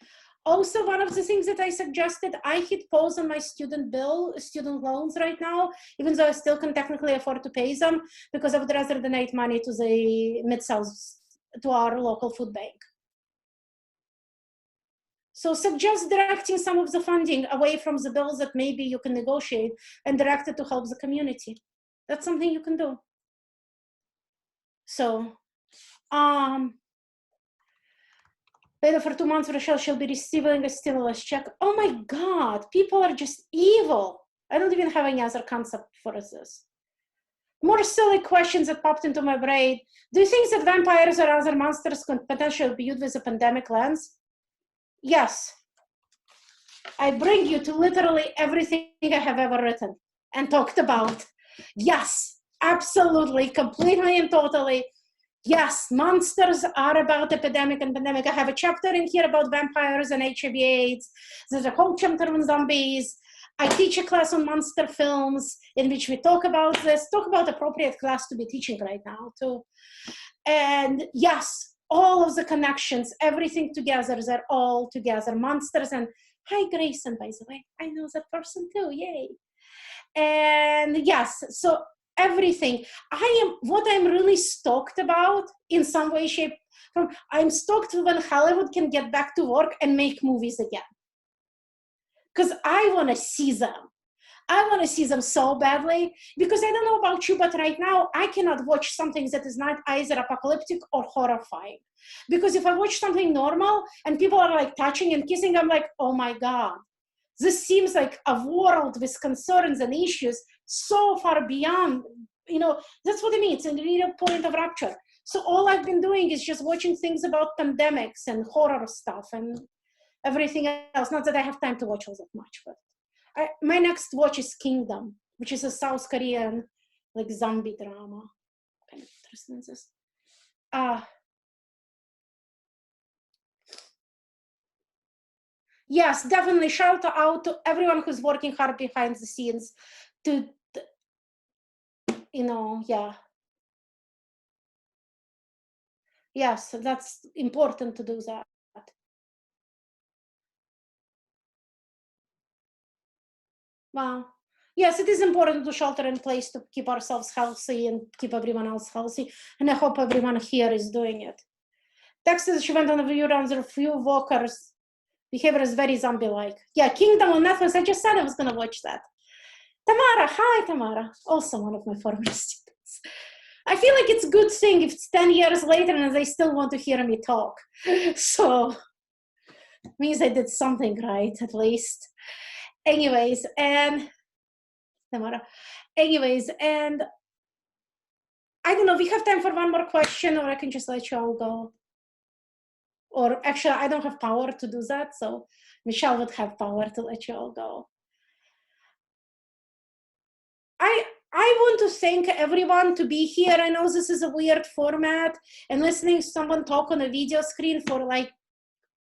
Also, one of the things that I suggested, I hit pause on my student loans right now, even though I still can technically afford to pay them, because I would rather donate money to the Mid-South to our local food bank. So suggest directing some of the funding away from the bills that maybe you can negotiate and direct it to help the community. That's something you can do. So, later for 2 months, Rochelle shall be receiving a stimulus check. Oh my God, people are just evil. I don't even have any other concept for this. More silly questions that popped into my brain. Do you think that vampires or other monsters could potentially be viewed with a pandemic lens? Yes. I bring you to literally everything I have ever written and talked about. Yes, absolutely, completely and totally. Yes, monsters are about epidemic and pandemic. I have a chapter in here about vampires and HIV/AIDS. There's a whole chapter on zombies. I teach a class on monster films in which we talk about this, talk about appropriate class to be teaching right now too. And yes, all of the connections, everything together, they're all together. Monsters and, hi Grayson, by the way, I know that person too, yay. And yes, so everything. What I'm really stoked about in some way, shape, form, I'm stoked when Hollywood can get back to work and make movies again. Because I want to see them. I want to see them so badly, because I don't know about you, but right now I cannot watch something that is not either apocalyptic or horrifying. Because if I watch something normal and people are like touching and kissing, I'm like, oh my God, this seems like a world with concerns and issues so far beyond, you know, that's what it means, a real point of rupture. So all I've been doing is just watching things about pandemics and horror stuff and everything else. Not that I have time to watch all that much, but my next watch is Kingdom, which is a South Korean like zombie drama. Kind of interested in this. Yes, definitely shout out to everyone who's working hard behind the scenes to, you know, yeah. Yes, that's important to do that. Wow. Yes, it is important to shelter in place to keep ourselves healthy and keep everyone else healthy. And I hope everyone here is doing it. Texas, she went on a view around the few walkers. Behavior is very zombie-like. Yeah, Kingdom on Netflix. I just said I was going to watch that. Tamara, hi, Tamara. Also one of my former students. I feel like it's a good thing if it's 10 years later and they still want to hear me talk. So it means I did something right, at least. Anyways, and Tamara. Anyways, and I don't know, we have time for one more question, or I can just let you all go. Or actually, I don't have power to do that, so Michelle would have power to let you all go. I want to thank everyone to be here. I know this is a weird format, and listening to someone talk on a video screen for like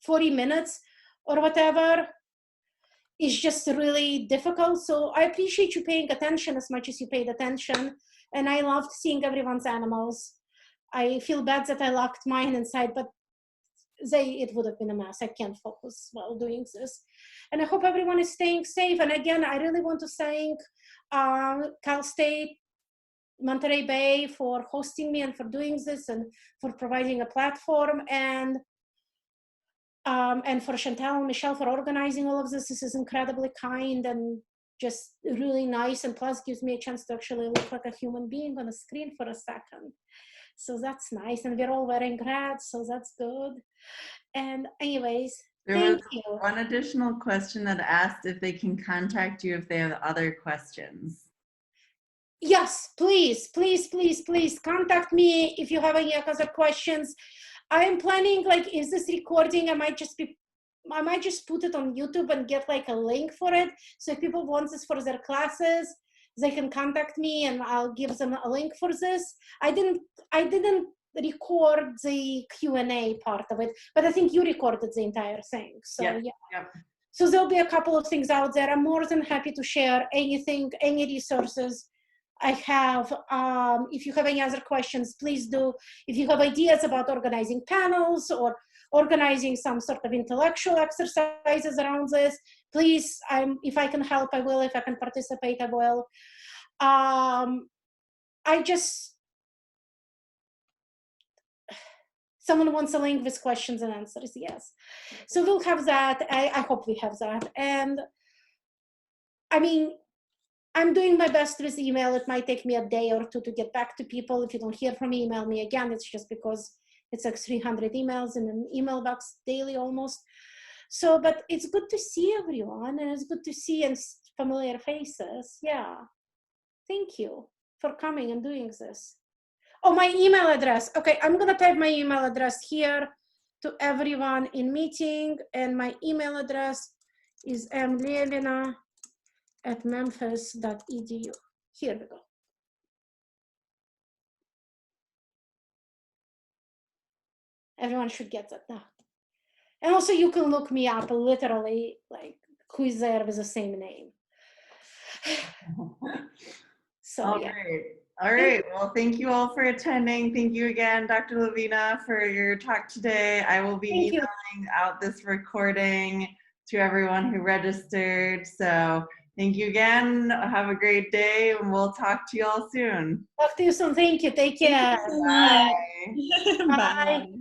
40 minutes or whatever is just really difficult. So I appreciate you paying attention as much as you paid attention. And I loved seeing everyone's animals. I feel bad that I locked mine inside, but it would have been a mess. I can't focus while doing this. And I hope everyone is staying safe. And again, I really want to thank Cal State, Monterey Bay for hosting me and for doing this and for providing a platform, and for Chantal and Michelle for organizing all of this. This is incredibly kind and just really nice, and plus gives me a chance to actually look like a human being on a screen for a second. So that's nice, and we're all wearing red, so that's good. And anyways, thank you. One additional question that asked if they can contact you if they have other questions. Yes, please, please, please, please contact me if you have any other questions. I am planning, like, is this recording? I might just put it on YouTube and get like a link for it. So if people want this for their classes, they can contact me and I'll give them a link for this. I didn't record the Q&A part of it, but I think you recorded the entire thing. So yeah. So there'll be a couple of things out there. I'm more than happy to share anything, any resources I have. If you have any other questions, please do. If you have ideas about organizing panels or organizing some sort of intellectual exercises around this, please, if I can help, I will. If I can participate, I will. someone wants a link with questions and answers, yes. So we'll have that. I hope we have that. And I mean, I'm doing my best with email. It might take me a day or two to get back to people. If you don't hear from me, email me again. It's just because it's like 300 emails in an email box daily almost. So, but it's good to see everyone, and it's good to see and familiar faces. Yeah. Thank you for coming and doing this. Oh, my email address. Okay, I'm gonna type my email address here to everyone in meeting, and my email address is mlevina@memphis.edu. Here we go. Everyone should get that now. And also you can look me up literally, like who is there with the same name. So All yeah. right. All right. Well, thank you all for attending. Thank you again, Dr. Levina, for your talk today. I will be emailing out this recording to everyone who registered. So thank you again. Have a great day, and we'll talk to you all soon. Talk to you soon. Thank you. Take care. Thank you so much. Bye. Bye.